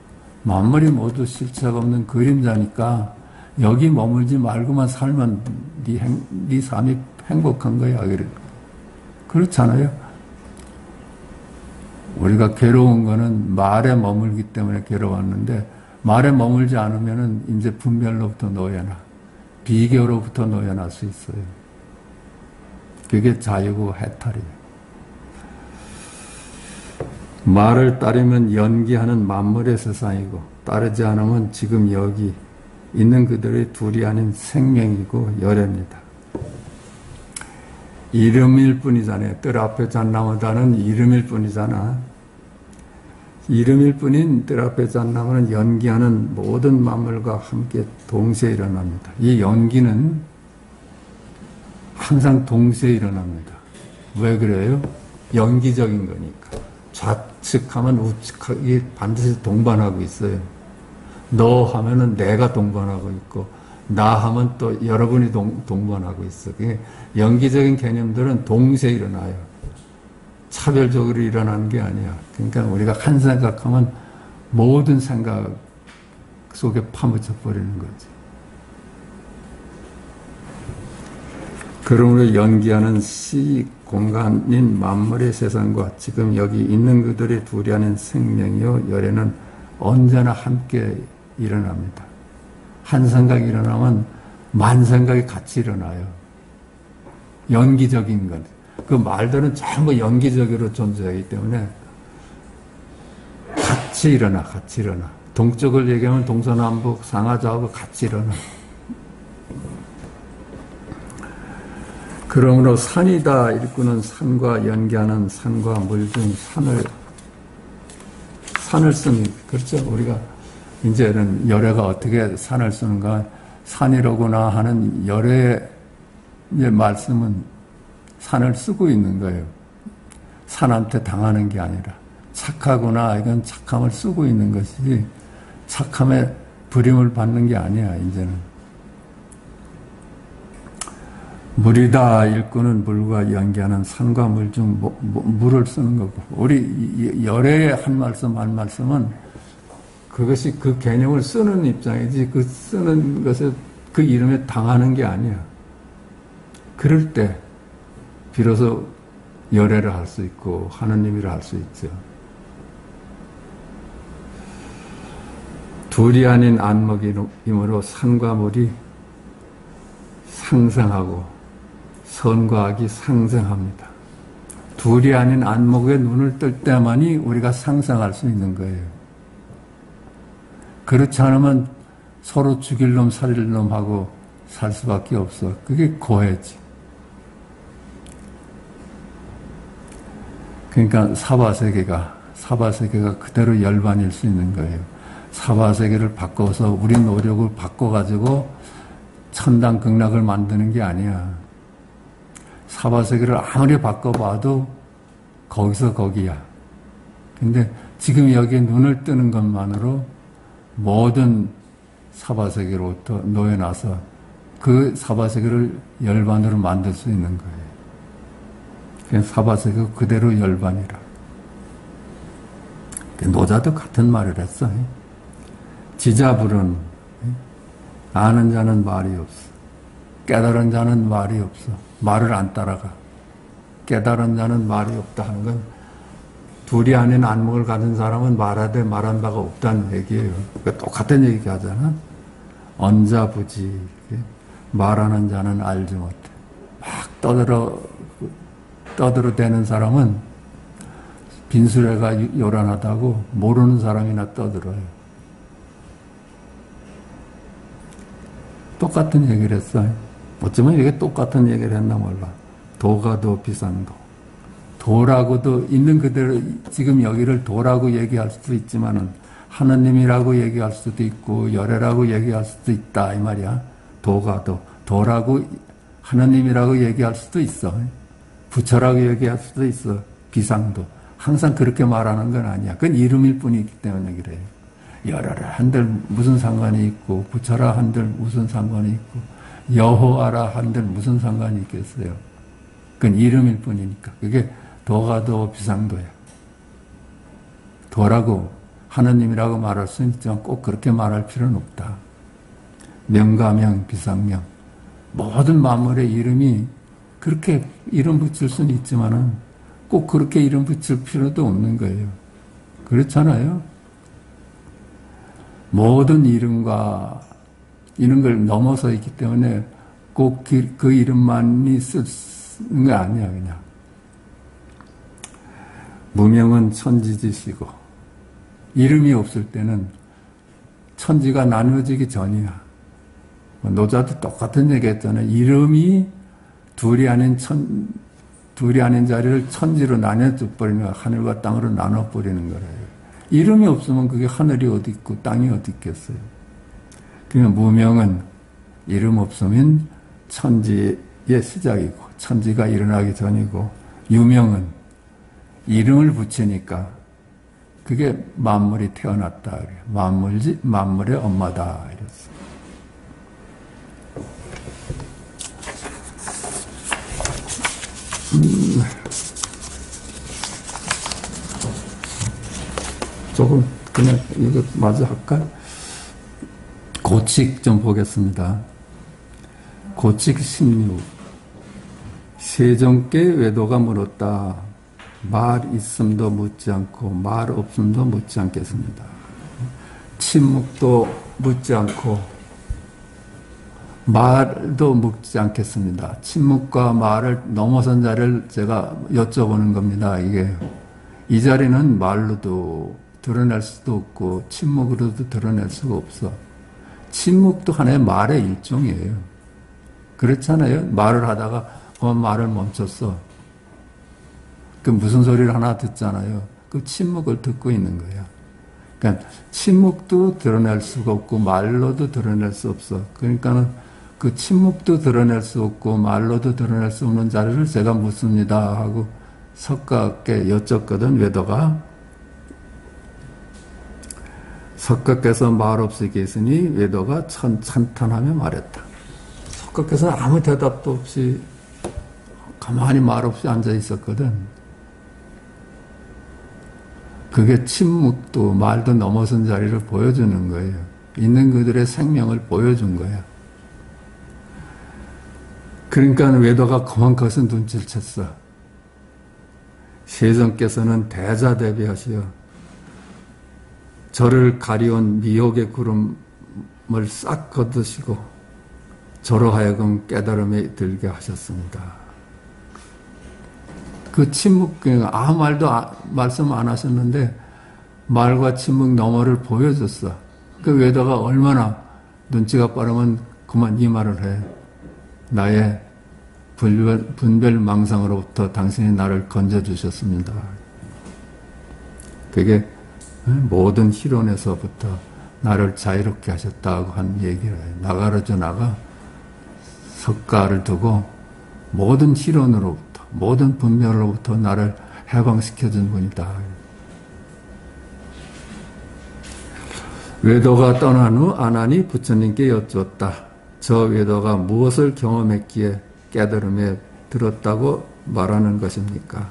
만물이 모두 실체가 없는 그림자니까 여기 머물지 말고만 살면 네 삶이 행복한 거야. 그렇잖아요. 우리가 괴로운 거는 말에 머물기 때문에 괴로웠는데, 말에 머물지 않으면은 이제 분별로부터 놓여나, 비교로부터 놓여날 수 있어요. 그게 자유고 해탈이에요. 말을 따르면 연기하는 만물의 세상이고, 따르지 않으면 지금 여기 있는 그들의 둘이 아닌 생명이고 열애입니다. 이름일 뿐이잖아요. 뜰 앞에 잣나무다는 이름일 뿐이잖아. 이름일 뿐인 뜰 앞에 잣나무는 연기하는 모든 만물과 함께 동시에 일어납니다. 이 연기는 항상 동시에 일어납니다. 왜 그래요? 연기적인 거니까. 좌측하면 우측하기 반드시 동반하고 있어요. 너 하면은 내가 동반하고 있고, 나 하면 또 여러분이 동반하고 있어. 그게 연기적인 개념들은 동시에 일어나요. 차별적으로 일어나는 게 아니야. 그러니까 우리가 한 생각하면 모든 생각 속에 파묻혀 버리는 거지. 그러므로 연기하는 시 공간인 만물의 세상과 지금 여기 있는 그들의 둘이 아닌 생명이요 열애는 언제나 함께 일어납니다. 한 생각이 일어나면 만 생각이 같이 일어나요. 연기적인 것. 그 말들은 전부 연기적으로 존재하기 때문에 같이 일어나. 동쪽을 얘기하면 동서남북 상하좌우가 같이 일어나. 그러므로 산이다 일구는 산과 연기하는 산과 물 중 산을 쓰는, 그렇죠? 우리가 이제는 열애가 어떻게 산을 쓰는가, 산이로구나 하는 열애의 말씀은 산을 쓰고 있는 거예요. 산한테 당하는 게 아니라 착하구나, 이건 착함을 쓰고 있는 것이지 착함에 부림을 받는 게 아니야. 이제는 물이다 일꾼은 물과 연기하는 산과 물 중 물을 쓰는 거고, 우리 열애의 한 말씀은 그것이 그 개념을 쓰는 입장이지 그 쓰는 것에 그 이름에 당하는 게 아니야. 그럴 때 비로소 열애를 할 수 있고 하느님이라 할 수 있죠. 둘이 아닌 안목이므로 산과 물이 상생하고 선과 악이 상생합니다. 둘이 아닌 안목에 눈을 뜰 때만이 우리가 상생할 수 있는 거예요. 그렇지 않으면 서로 죽일 놈 살릴 놈 하고 살 수밖에 없어. 그게 고해지. 그러니까 사바세계가 그대로 열반일 수 있는 거예요. 사바세계를 바꿔서 우리 노력을 바꿔가지고 천당 극락을 만드는 게 아니야. 사바세계를 아무리 바꿔봐도 거기서 거기야. 근데 지금 여기에 눈을 뜨는 것만으로 모든 사바세계로부터 놓여놔서 그 사바세계를 열반으로 만들 수 있는 거예요. 그냥 사바세계가 그대로 열반이라. 노자도 같은 말을 했어. 지자불은 아는 자는 말이 없어. 깨달은 자는 말이 없어. 말을 안 따라가. 깨달은 자는 말이 없다 하는 건 둘이 아닌 안목을 가진 사람은 말하되 말한 바가 없다는 얘기예요. 그러니까 똑같은 얘기 하잖아. 언자부지. 말하는 자는 알지 못해. 막 떠들어대는 사람은 빈수레가 요란하다고 모르는 사람이나 떠들어요. 똑같은 얘기를 했어요. 어쩌면 이게 똑같은 얘기를 했나 몰라. 도가도 비상도. 도라고도 있는 그대로 지금 여기를 도라고 얘기할 수도 있지만은 하느님이라고 얘기할 수도 있고 열애라고 얘기할 수도 있다 이 말이야. 도라고 하느님이라고 얘기할 수도 있어. 부처라고 얘기할 수도 있어. 비상도. 항상 그렇게 말하는 건 아니야. 그건 이름일 뿐이기 때문에 그래요. 열애라 한들 무슨 상관이 있고 부처라 한들 무슨 상관이 있고 여호와라 한들 무슨 상관이 있겠어요. 그건 이름일 뿐이니까. 그게 도가도 비상도야. 도라고 하느님이라고 말할 수는 있지만 꼭 그렇게 말할 필요는 없다. 명가명 비상명. 모든 만물의 이름이 그렇게 이름 붙일 수는 있지만은 꼭 그렇게 이름 붙일 필요도 없는 거예요. 그렇잖아요. 모든 이름과 이런 걸 넘어서 있기 때문에 꼭 그 이름만이 쓰는 게 아니야, 그냥. 무명은 천지지시고, 이름이 없을 때는 천지가 나누어지기 전이야. 노자도 똑같은 얘기 했잖아요. 이름이 둘이 아닌 자리를 천지로 나눠버리는 거야. 하늘과 땅으로 나눠버리는 거래요. 이름이 없으면 그게 하늘이 어디 있고 땅이 어디 있겠어요. 그러니까 무명은 이름 없으면 천지의 시작이고 천지가 일어나기 전이고 유명은 이름을 붙이니까 그게 만물이 태어났다. 만물의 엄마다. 이랬어. 조금 그냥 이거 마저 할까? 고칙 좀 보겠습니다. 고칙 16. 세종께 외도가 물었다. 말 있음도 묻지 않고 말 없음도 묻지 않겠습니다. 침묵도 묻지 않고 말도 묻지 않겠습니다. 침묵과 말을 넘어선 자리를 제가 여쭤보는 겁니다. 이 자리는 말로도 드러낼 수도 없고 침묵으로도 드러낼 수가 없어. 침묵도 하나의 말의 일종이에요. 그렇잖아요. 말을 하다가 말을 멈췄어. 그 무슨 소리를 하나 듣잖아요. 그 침묵을 듣고 있는 거야. 그러니까 침묵도 드러낼 수가 없고 말로도 드러낼 수 없어. 그러니까는 그 침묵도 드러낼 수 없고 말로도 드러낼 수 없는 자리를 제가 묻습니다 하고 석가께 여쭙거든. 외도가 석가께서 말없이 계시니 외도가 찬탄하며 말했다. 석가께서는 아무 대답도 없이 가만히 말없이 앉아 있었거든. 그게 침묵도 말도 넘어선 자리를 보여주는 거예요. 있는 그들의 생명을 보여준 거야. 그러니까 외도가 그만큼 눈치를 챘어. 세종께서는 대자대비하시어 저를 가리온 미혹의 구름을 싹 걷으시고 저로 하여금 깨달음에 들게 하셨습니다. 그 침묵, 아무 말도 말씀 안 하셨는데 말과 침묵 너머를 보여줬어. 그 외도가 얼마나 눈치가 빠르면 그만 이 말을 해. 나의 분별망상으로부터 당신이 나를 건져주셨습니다. 그게 모든 희론에서부터 나를 자유롭게 하셨다고 한 얘기를 해요. 나가르죠. 나가 석가를 두고 모든 희론으로부터 모든 분별로부터 나를 해방시켜준 분이다. 외도가 떠난 후 아난이 부처님께 여쭈었다. 저 외도가 무엇을 경험했기에 깨달음에 들었다고 말하는 것입니까?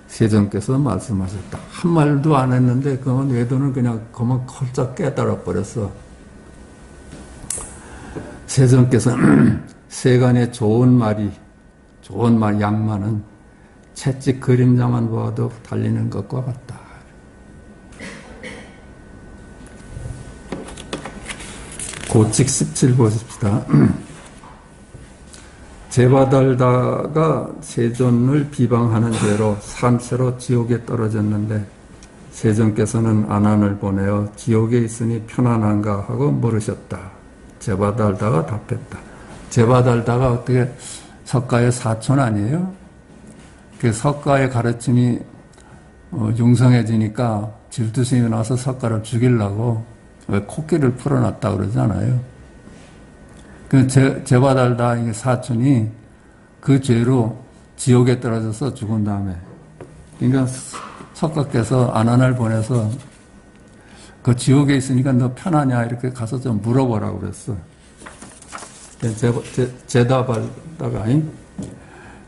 세종께서 말씀하셨다. 한 말도 안 했는데 그건 외도는 그냥 그만 컬쩍 깨달아 버렸어. 세종께서 세간의 좋은 말, 양만은 채찍 그림자만 보아도 달리는 것과 같다. 고칙 17 보십시다. 제바달다가 세존을 비방하는 죄로 산채로 지옥에 떨어졌는데 세종께서는 아난을 보내어 지옥에 있으니 편안한가 하고 물으셨다. 제바달다가 답했다. 제바달다가 어떻게 석가의 사촌 아니에요? 그 석가의 가르침이 융성해지니까 질투심이 나서 석가를 죽이려고 왜 코끼리를 풀어놨다 그러잖아요. 그 제바달다 사촌이 그 죄로 지옥에 떨어져서 죽은 다음에, 그러니까 석가께서 아난을 보내서 그 지옥에 있으니까 너 편하냐 이렇게 가서 좀 물어보라고 그랬어. 제다발다가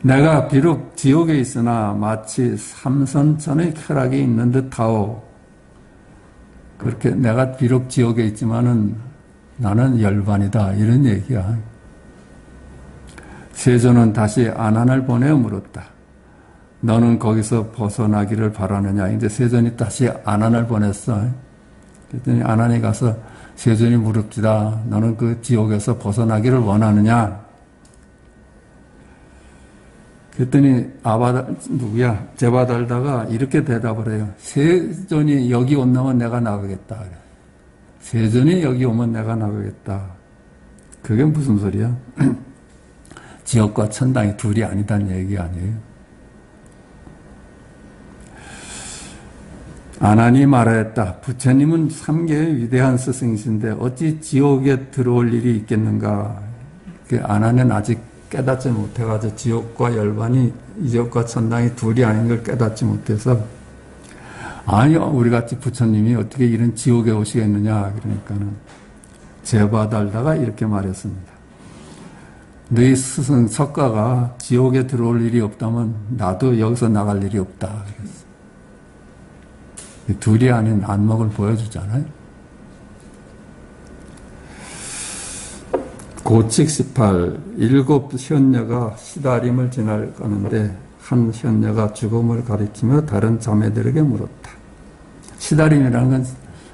내가 비록 지옥에 있으나 마치 삼선천의 쾌락이 있는 듯하오. 그렇게 내가 비록 지옥에 있지만은 나는 열반이다 이런 얘기야. 세존은 다시 아난을 보내어 물었다. 너는 거기서 벗어나기를 바라느냐. 이제 세존이 다시 아난을 보냈어. 그랬더니 아난이 가서 세존이 물읍시다. 너는 그 지옥에서 벗어나기를 원하느냐? 그랬더니 제바달다가 이렇게 대답을 해요. 세존이 여기 온다면 내가 나가겠다. 세존이 여기 오면 내가 나가겠다. 그게 무슨 소리야? 지옥과 천당이 둘이 아니다는 얘기 아니에요. 아난이 말하였다. 부처님은 3계의 위대한 스승이신데 어찌 지옥에 들어올 일이 있겠는가. 아난은 아직 깨닫지 못해가지고 지옥과 열반이 지옥과 천당이 둘이 아닌 걸 깨닫지 못해서 아니요 우리 같이 부처님이 어떻게 이런 지옥에 오시겠느냐 그러니까는 제봐달다가 이렇게 말했습니다. 너희 스승 석가가 지옥에 들어올 일이 없다면 나도 여기서 나갈 일이 없다 그랬어. 둘이 아닌 안목을 보여주잖아요. 고칙 18 일곱 현녀가 시다림을 지나가는데 한 현녀가 죽음을 가리키며 다른 자매들에게 물었다. 시다림이라는 건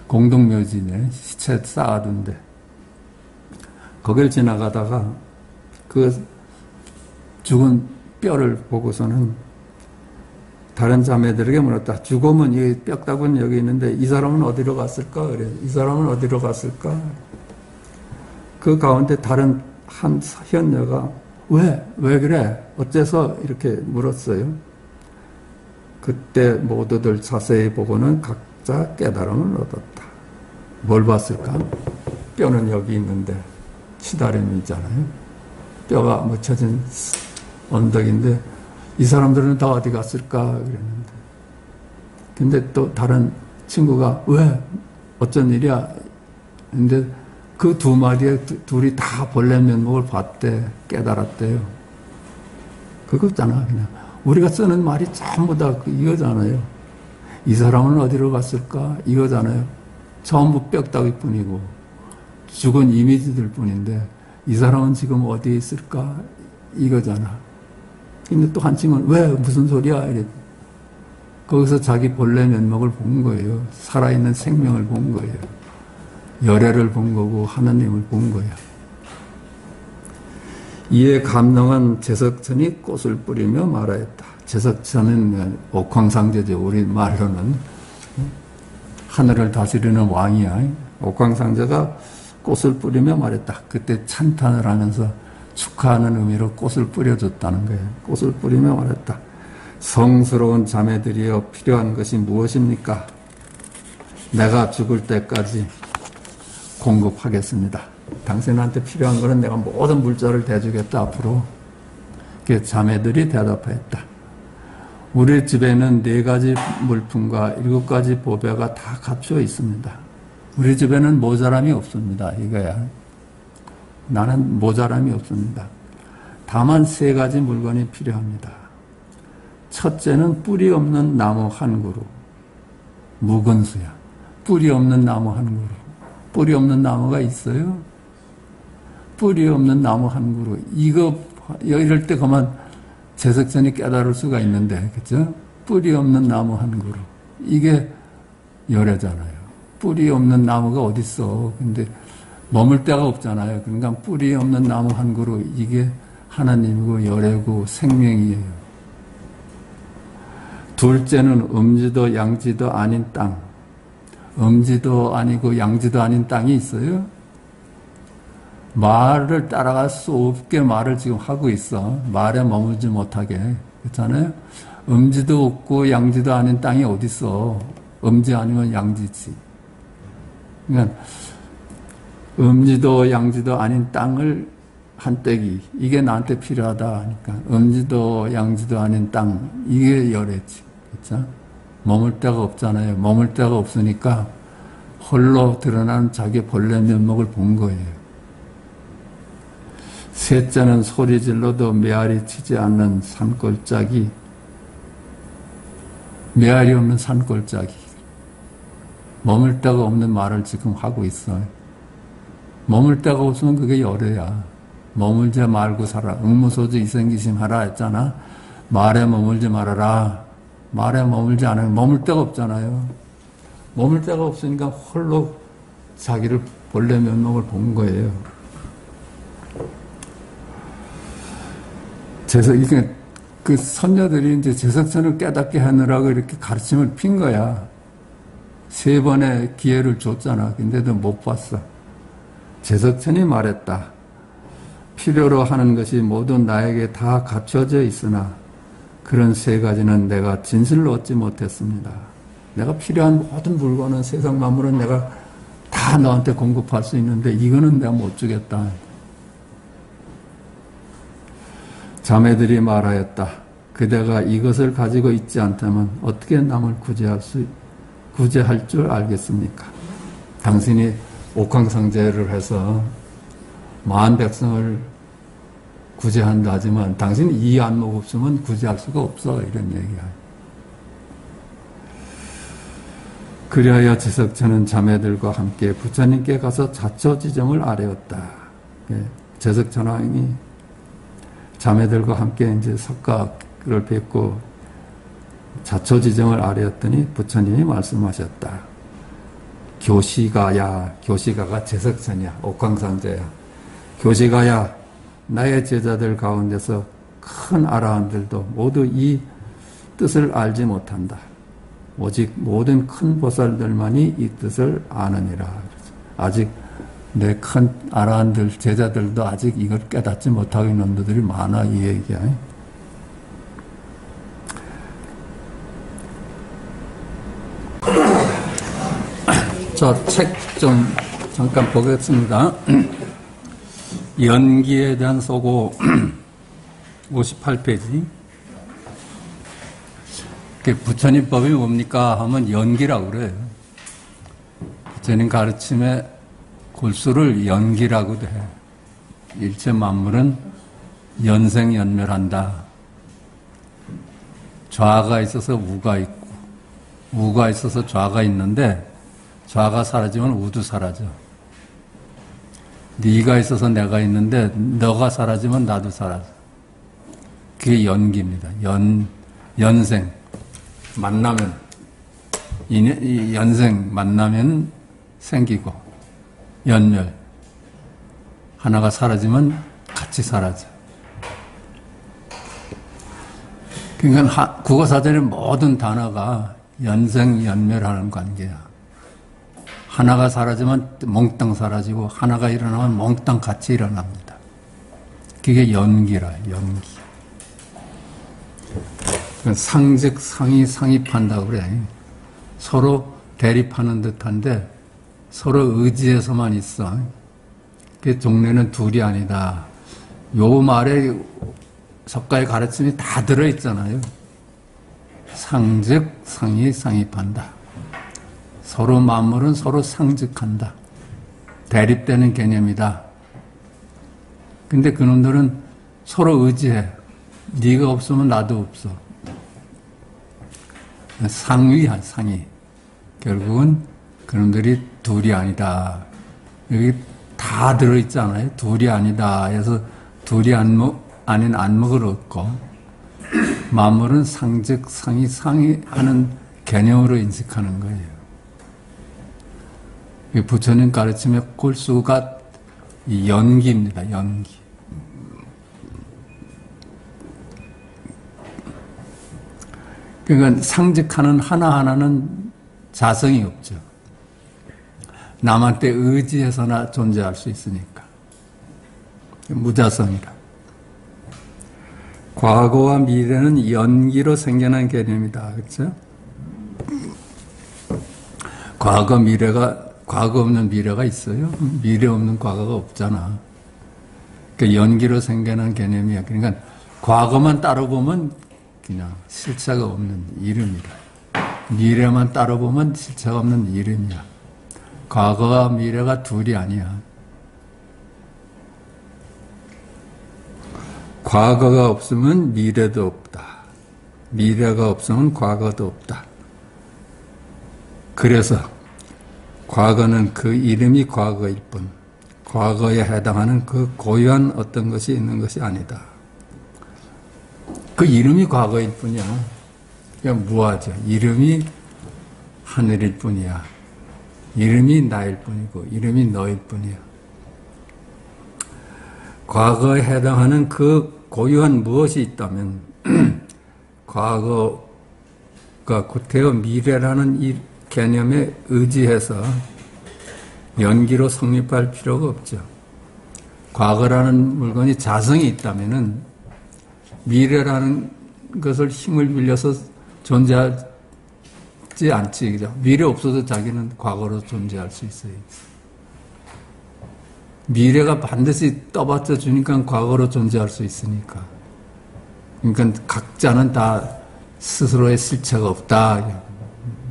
공동묘지네. 시체 쌓아둔데 거길 지나가다가 그 죽은 뼈를 보고서는 다른 자매들에게 물었다. 죽음은 이 뼈다구는 여기 있는데 이 사람은 어디로 갔을까? 그래. 이 사람은 어디로 갔을까? 그 가운데 다른 한 현녀가 왜 그래? 어째서? 이렇게 물었어요. 그때 모두들 자세히 보고는 각자 깨달음을 얻었다. 뭘 봤을까? 뼈는 여기 있는데 시다림이잖아요. 뼈가 묻혀진 언덕인데 이 사람들은 다 어디 갔을까? 그랬는데 근데 또 다른 친구가 왜? 어쩐 일이야? 근데 그 두 마리에 둘이 다 벌레 면목을 봤대. 깨달았대요. 그거잖아. 그냥 우리가 쓰는 말이 전부 다 이거잖아요. 이 사람은 어디로 갔을까? 이거잖아요. 전부 뼈다귀 뿐이고 죽은 이미지들 뿐인데 이 사람은 지금 어디에 있을까? 이거잖아. 근데 또 한 친구는 왜? 무슨 소리야? 이래. 거기서 자기 본래 면목을 본 거예요. 살아있는 생명을 본 거예요. 열애를 본 거고 하나님을 본 거야. 이에 감명한 제석천이 꽃을 뿌리며 말하였다. 제석천은 옥황상제죠. 우리 말로는 하늘을 다스리는 왕이야. 옥황상제가 꽃을 뿌리며 말했다. 그때 찬탄을 하면서 축하하는 의미로 꽃을 뿌려줬다는 거예요. 꽃을 뿌리며 말했다. 성스러운 자매들이여 필요한 것이 무엇입니까? 내가 죽을 때까지 공급하겠습니다. 당신한테 필요한 거는 내가 모든 물자를 대주겠다 앞으로. 그 자매들이 대답했다. 우리 집에는 4가지 물품과 7가지 보배가 다 갖추어 있습니다. 우리 집에는 모자람이 없습니다. 이거야. 나는 모자람이 없습니다. 다만 3가지 물건이 필요합니다. 첫째는 뿌리 없는 나무 한 그루. 묵은 수야. 뿌리 없는 나무 한 그루. 뿌리 없는 나무가 있어요? 뿌리 없는 나무 한 그루. 이거 이럴 때 그만 제석천이 깨달을 수가 있는데, 그죠? 뿌리 없는 나무 한 그루. 이게 열애잖아요. 뿌리 없는 나무가 어딨어. 근데 머물 데가 없잖아요. 그러니까 뿌리 없는 나무 한 그루. 이게 하나님이고 열애고 생명이에요. 둘째는 음지도 양지도 아닌 땅. 음지도 아니고 양지도 아닌 땅이 있어요? 말을 따라갈 수 없게 말을 지금 하고 있어. 말에 머물지 못하게. 그렇잖아요? 음지도 없고 양지도 아닌 땅이 어딨어. 음지 아니면 양지지. 그러니까 음지도 양지도 아닌 땅을 한떼기. 이게 나한테 필요하다 하니까 음지도 양지도 아닌 땅. 이게 열애지. 그렇죠? 머물 데가 없잖아요. 머물 데가 없으니까 홀로 드러나는 자기 본래 면목을 본 거예요. 셋째는 소리 질러도 메아리 치지 않는 산골짜기. 메아리 없는 산골짜기. 머물 데가 없는 말을 지금 하고 있어요. 머물 데가 없으면 그게 열애야. 머물지 말고 살아. 응무소주 이생기심 하라 했잖아. 말에 머물지 말아라. 말에 머물지 않으면 머물 데가 없잖아요. 머물 데가 없으니까 홀로 자기를 본래 면목을 본 거예요. 이게 그 선녀들이 이제 제석천을 깨닫게 하느라고 이렇게 가르침을 핀 거야. 3번의 기회를 줬잖아. 근데도 못 봤어. 제석천이 말했다. 필요로 하는 것이 모두 나에게 다 갖춰져 있으나 그런 3가지는 내가 진실로 얻지 못했습니다. 내가 필요한 모든 물건은 세상 만물은 내가 다 너한테 공급할 수 있는데 이거는 내가 못 주겠다. 자매들이 말하였다. 그대가 이것을 가지고 있지 않다면 어떻게 남을 구제할 줄 알겠습니까? 당신이 옥황상제를 해서 많은 백성을 구제한다 하지만 당신이 이 안목 없으면 구제할 수가 없어. 이런 얘기야. 그리하여 지석천은 자매들과 함께 부처님께 가서 자초지정을 아뢰었다. 지석천왕이 자매들과 함께 이제 석가를 뵙고 자초지정을 아뢰었더니 부처님이 말씀하셨다. 교시가야, 교시가가 지석천이야, 옥황상제야. 교시가야, 나의 제자들 가운데서 큰 아라한들도 모두 이 뜻을 알지 못한다. 오직 모든 큰 보살들만이 이 뜻을 아느니라. 아직 내 큰 아라한들, 제자들도 아직 이걸 깨닫지 못하고 있는 놈들이 많아, 이 얘기야. 자, 책 좀 잠깐 보겠습니다. 연기에 대한 소고 58페이지. 부처님 법이 뭡니까 하면 연기라고 그래요. 부처님 가르침에 골수를 연기라고도 해. 일체 만물은 연생연멸한다. 좌가 있어서 우가 있고 우가 있어서 좌가 있는데 좌가 사라지면 우도 사라져. 네가 있어서 내가 있는데 너가 사라지면 나도 사라져. 그게 연기입니다. 연생 만나면 이 연생 만나면 생기고 연멸 하나가 사라지면 같이 사라져. 그러니까 국어사전의 모든 단어가 연생 연멸하는 관계야. 하나가 사라지면 몽땅 사라지고 하나가 일어나면 몽땅 같이 일어납니다. 그게 연기라, 연기. 상즉 상이 상입한다고 그래. 서로 대립하는 듯한데 서로 의지해서만 있어. 그 종래는 둘이 아니다. 요 말에 석가의 가르침이 다 들어있잖아요. 상즉 상이 상입한다. 서로 만물은 서로 상즉한다. 대립되는 개념이다. 근데 그놈들은 서로 의지해. 네가 없으면 나도 없어. 상위야, 상위. 결국은 그놈들이 둘이 아니다. 여기 다 들어있잖아요. 둘이 아니다 해서 둘이 아닌 안목을 얻고 만물은 상즉 상이 상이하는 개념으로 인식하는 거예요. 부처님 가르침의 골수가 이 연기입니다. 연기. 그러니까 상직하는 하나하나는 자성이 없죠. 남한테 의지해서나 존재할 수 있으니까. 무자성이라. 과거와 미래는 연기로 생겨난 개념이다. 그렇죠? 과거 없는 미래가 있어요? 미래 없는 과거가 없잖아. 그러니까 연기로 생겨난 개념이야. 그러니까 과거만 따라보면 그냥 실체가 없는 이름이다. 미래만 따라보면 실체가 없는 이름이야. 과거와 미래가 둘이 아니야. 과거가 없으면 미래도 없다. 미래가 없으면 과거도 없다. 그래서 과거는 그 이름이 과거일 뿐, 과거에 해당하는 그 고유한 어떤 것이 있는 것이 아니다. 그 이름이 과거일 뿐이야. 그냥 무하죠. 이름이 하늘일 뿐이야. 이름이 나일 뿐이고, 이름이 너일 뿐이야. 과거에 해당하는 그 고유한 무엇이 있다면, 과거가 곧되어 미래라는 이 개념에 의지해서 연기로 성립할 필요가 없죠. 과거라는 물건이 자성이 있다면은 미래라는 것을 힘을 빌려서 존재하지 않지, 그죠? 미래 없어도 자기는 과거로 존재할 수 있어요. 미래가 반드시 떠받쳐 주니까 과거로 존재할 수 있으니까. 그러니까 각자는 다 스스로의 실체가 없다.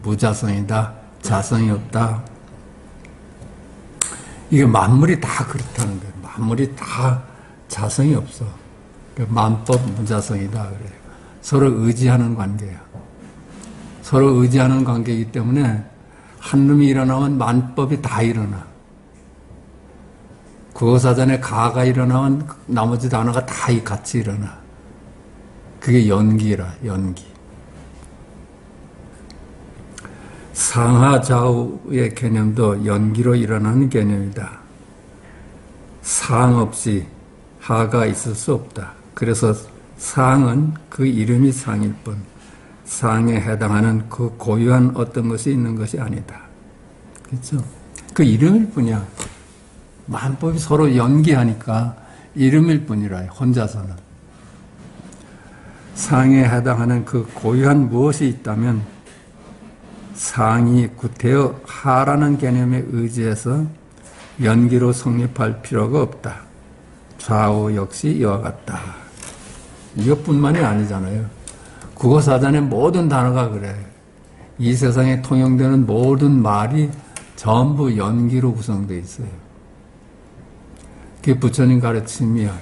무자성이다. 자성이 없다. 이게 만물이 다 그렇다는 거예요. 만물이 다 자성이 없어. 만법 무자성이다. 그래요. 서로 의지하는 관계야. 서로 의지하는 관계이기 때문에 한 놈이 일어나면 만법이 다 일어나. 국어사전에 가가 일어나면 나머지 단어가 다 같이 일어나. 그게 연기라, 연기. 상하좌우의 개념도 연기로 일어나는 개념이다. 상 없이 하가 있을 수 없다. 그래서 상은 그 이름이 상일 뿐 상에 해당하는 그 고유한 어떤 것이 있는 것이 아니다. 그렇죠? 그 이름일 뿐이야. 만법이 서로 연기하니까 이름일 뿐이라 혼자서는. 상에 해당하는 그 고유한 무엇이 있다면 상이 구태여 하라는 개념에 의지해서 연기로 성립할 필요가 없다. 좌우 역시 이와 같다. 이것뿐만이 아니잖아요. 국어사전의 모든 단어가 그래. 이 세상에 통용되는 모든 말이 전부 연기로 구성되어 있어요. 그게 부처님 가르침이야.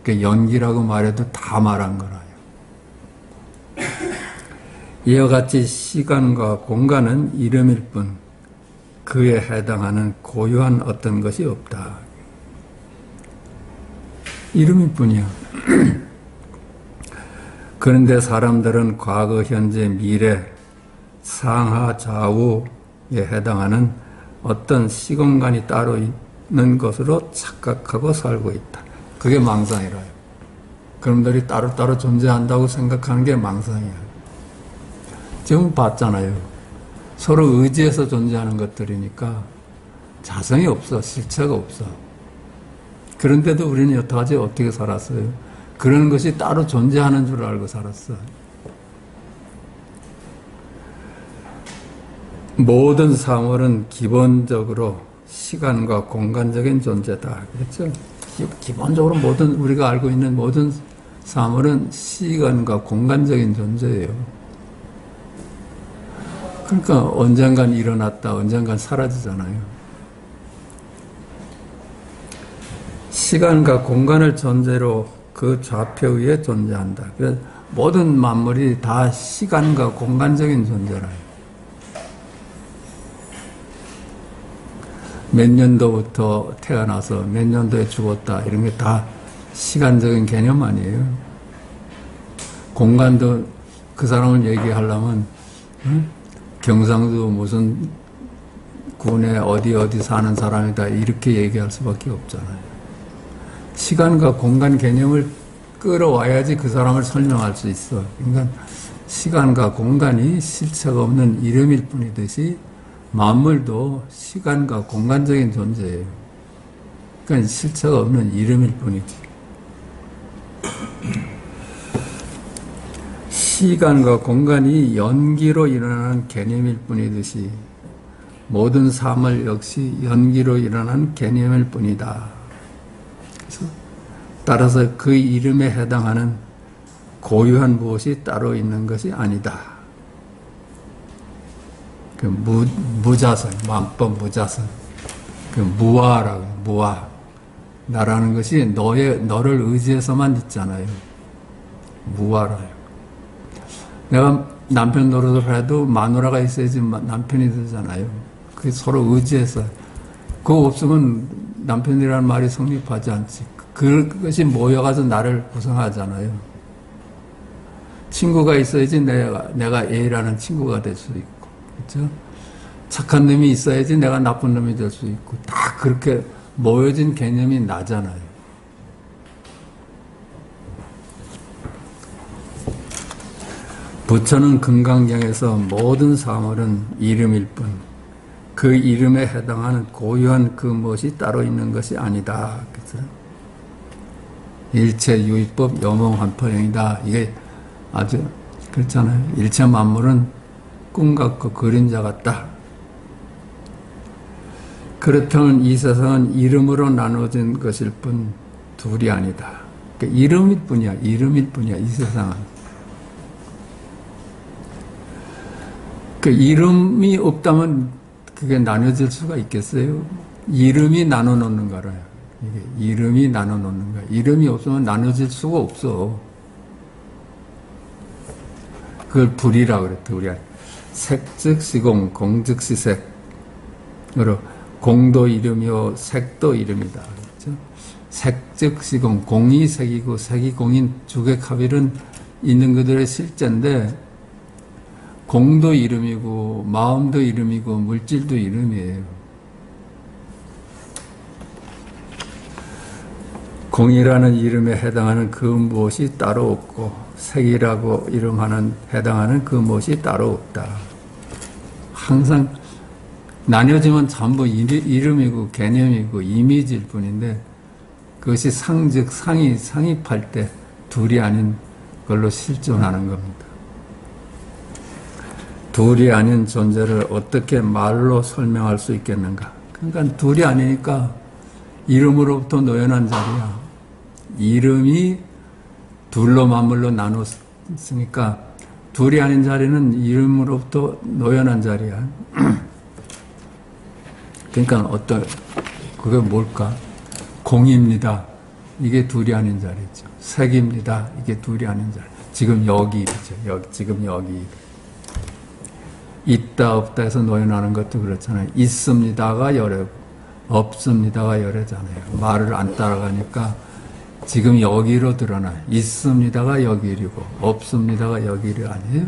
그 연기라고 말해도 다 말한 거라요. 이와 같이 시간과 공간은 이름일 뿐 그에 해당하는 고유한 어떤 것이 없다. 이름일 뿐이야. 그런데 사람들은 과거, 현재, 미래, 상하, 좌우에 해당하는 어떤 시공간이 따로 있는 것으로 착각하고 살고 있다. 그게 망상이라요. 그놈들이 따로따로 존재한다고 생각하는 게 망상이야. 지금 봤잖아요. 서로 의지해서 존재하는 것들이니까 자성이 없어. 실체가 없어. 그런데도 우리는 여태까지 어떻게 살았어요? 그런 것이 따로 존재하는 줄 알고 살았어. 모든 사물은 기본적으로 시간과 공간적인 존재다. 그렇죠? 기본적으로 모든 우리가 알고 있는 모든 사물은 시간과 공간적인 존재예요. 그러니까 언젠간 일어났다, 언젠간 사라지잖아요. 시간과 공간을 존재로 그 좌표 위에 존재한다. 그래서 모든 만물이 다 시간과 공간적인 존재라요. 몇 년도부터 태어나서 몇 년도에 죽었다 이런 게 다 시간적인 개념 아니에요. 공간도 그 사람을 얘기하려면 경상도 무슨 군에 어디 사는 사람이다 이렇게 얘기할 수밖에 없잖아요. 시간과 공간 개념을 끌어와야지 그 사람을 설명할 수 있어. 그러니까 시간과 공간이 실체가 없는 이름일 뿐이듯이 만물도 시간과 공간적인 존재예요. 그러니까 실체가 없는 이름일 뿐이지. 시간과 공간이 연기로 일어나는 개념일 뿐이듯이 모든 사물 역시 연기로 일어나는 개념일 뿐이다. 따라서 그 이름에 해당하는 고유한 무엇이 따로 있는 것이 아니다. 그 무자성, 만법 무자성, 그 무아라고, 무아. 나라는 것이 너를 의지해서만 있잖아요. 무아라요. 내가 남편 노릇을 해도 마누라가 있어야지 남편이 되잖아요. 그게 서로 의지해서. 그거 없으면 남편이라는 말이 성립하지 않지. 그것이 모여가서 나를 구성하잖아요. 친구가 있어야지 내가 A라는 친구가 될 수 있고, 그렇죠? 착한 놈이 있어야지 내가 나쁜 놈이 될 수 있고, 다 그렇게 모여진 개념이 나잖아요. 부처는 금강경에서 모든 사물은 이름일 뿐, 그 이름에 해당하는 고유한 그 무엇이 따로 있는 것이 아니다. 그렇죠? 일체 유의법 여몽한포형이다. 이게 아주 그렇잖아요. 일체 만물은 꿈 같고 그림자 같다. 그렇다면 이 세상은 이름으로 나누어진 것일 뿐 둘이 아니다. 그러니까 이름일 뿐이야. 이름일 뿐이야. 이 세상은. 그 이름이 없다면 그게 나눠질 수가 있겠어요? 이름이 나눠 놓는 거라요. 이게 이름이 나눠 놓는 거야. 이름이 없으면 나눠질 수가 없어. 그걸 불이라고 그랬대, 우리가. 색즉 시공, 공즉 시색으로 공도 이름이요, 색도 이름이다. 그렇죠? 색즉 시공, 공이 색이고 색이 공인 주객합일은 있는 그들의 실제인데, 공도 이름이고 마음도 이름이고 물질도 이름이에요. 공이라는 이름에 해당하는 그 무엇이 따로 없고 색이라고 이름하는 해당하는 그 무엇이 따로 없다. 항상 나뉘어지면 전부 이름이고 개념이고 이미지일 뿐인데 그것이 상즉 상입할 때 둘이 아닌 걸로 실존하는 겁니다. 둘이 아닌 존재를 어떻게 말로 설명할 수 있겠는가? 그러니까 둘이 아니니까 이름으로부터 노연한 자리야. 이름이 둘로 만물로 나눴으니까 둘이 아닌 자리는 이름으로부터 노연한 자리야. 그러니까 그게 뭘까? 공입니다. 이게 둘이 아닌 자리죠. 색입니다. 이게 둘이 아닌 자리. 지금 여기죠. 지금 여기. 있다 없다 해서 노연하는 것도 그렇잖아요. 있습니다가 열애고 없습니다가 열애잖아요. 말을 안 따라가니까 지금 여기로 드러나요. 있습니다가 여기이고 없습니다가 여기이 아니에요?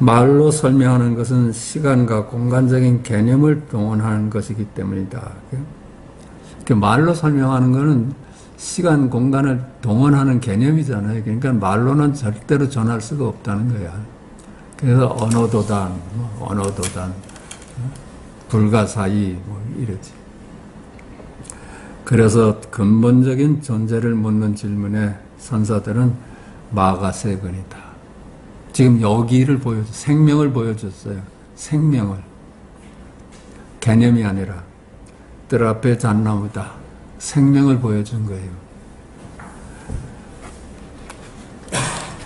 말로 설명하는 것은 시간과 공간적인 개념을 동원하는 것이기 때문이다. 말로 설명하는 것은 시간, 공간을 동원하는 개념이잖아요. 그러니까 말로는 절대로 전할 수가 없다는 거야. 그래서 언어도단, 불가사의, 이러지. 그래서 근본적인 존재를 묻는 질문에 선사들은 마가세근이다. 지금 여기를 생명을 보여줬어요. 생명을. 개념이 아니라 뜰 앞에 잣나무다. 생명을 보여준 거예요.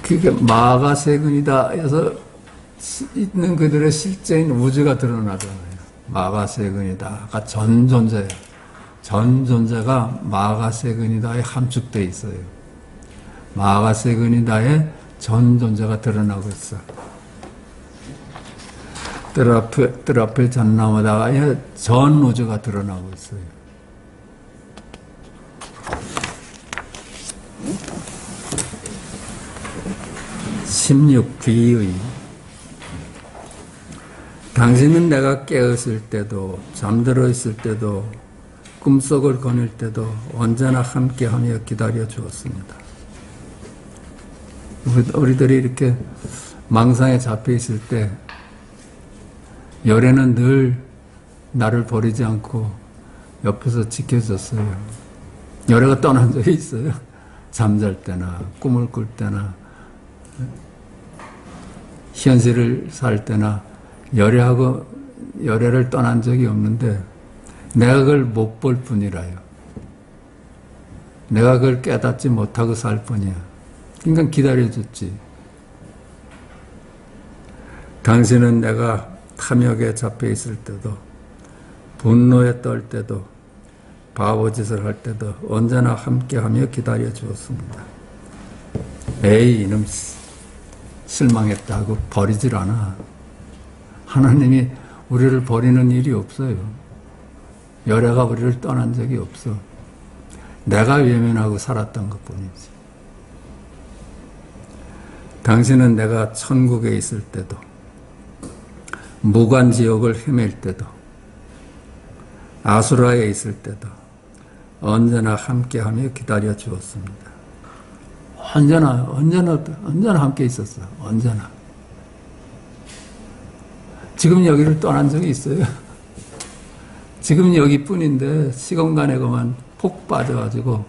그게 마가세근이다 해서 있는 그들의 실제인 우주가 드러나잖아요. 마가세근이다가 전 존재예요. 전 존재가 마가세근이다에 함축되어 있어요. 마가세근이다에 전 존재가 드러나고 있어. 뜰 앞에 잣나무다에 전 우주가 드러나고 있어요. 16귀의 당신은 내가 깨었을 때도 잠들어 있을 때도 꿈속을 거닐 때도 언제나 함께하며 기다려 주었습니다. 우리들이 이렇게 망상에 잡혀 있을 때 열애는 늘 나를 버리지 않고 옆에서 지켜줬어요. 열애가 떠난 적이 있어요. 잠잘 때나 꿈을 꿀 때나 현실을 살 때나 열애를 떠난 적이 없는데 내가 그걸 못 볼 뿐이라요. 내가 그걸 깨닫지 못하고 살 뿐이야. 그러니까 기다려줬지. 당신은 내가 탐욕에 잡혀 있을 때도 분노에 떨 때도 바보짓을 할 때도 언제나 함께하며 기다려 주었습니다. 에이 이놈 실망했다고 버리질 않아. 하나님이 우리를 버리는 일이 없어요. 열애가 우리를 떠난 적이 없어. 내가 외면하고 살았던 것뿐이지. 당신은 내가 천국에 있을 때도 무관지옥을 헤맬 때도 아수라에 있을 때도 언제나 함께하며 기다려 주었습니다. 언제나 함께 있었어. 언제나. 지금 여기를 떠난 적이 있어요. 지금 여기뿐인데 시공간에 그만 폭 빠져가지고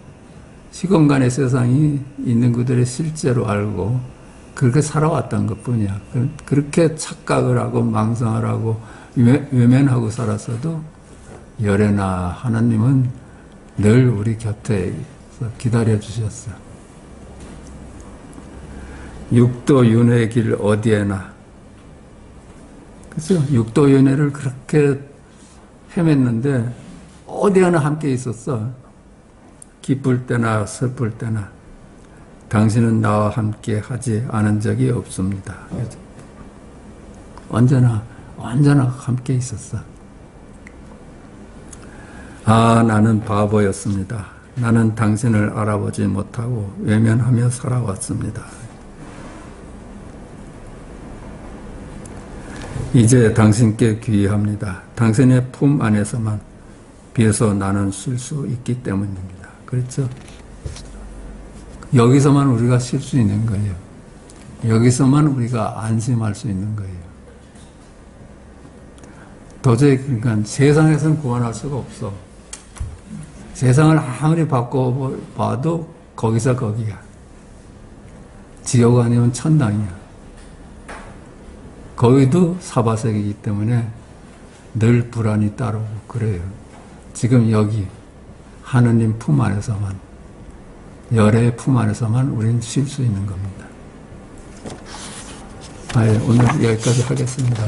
시공간의 세상이 있는 그들의 실제로 알고 그렇게 살아왔던 것뿐이야. 그렇게 착각을 하고 망상을 하고 외면하고 살았어도 열애나 하나님은 늘 우리 곁에 기다려 주셨어. 육도윤회 길 어디에나. 그래서 육도윤회를 그렇게 헤맸는데 어디에나 함께 있었어. 기쁠 때나 슬플 때나 당신은 나와 함께 하지 않은 적이 없습니다. 언제나 함께 있었어. 아, 나는 바보였습니다. 나는 당신을 알아보지 못하고 외면하며 살아왔습니다. 이제 당신께 귀의합니다. 당신의 품 안에서만 비로소 나는 쉴 수 있기 때문입니다. 그렇죠? 여기서만 우리가 쉴 수 있는 거예요. 여기서만 우리가 안심할 수 있는 거예요. 도저히 그러니까 세상에서는 구원할 수가 없어. 세상을 아무리 바꿔봐도 거기서 거기야. 지옥 아니면 천당이야. 거기도 사바색이기 때문에 늘 불안이 따르고 그래요. 지금 여기 하느님 품 안에서만, 열애의 품 안에서만 우리는 쉴 수 있는 겁니다. 오늘 여기까지 하겠습니다.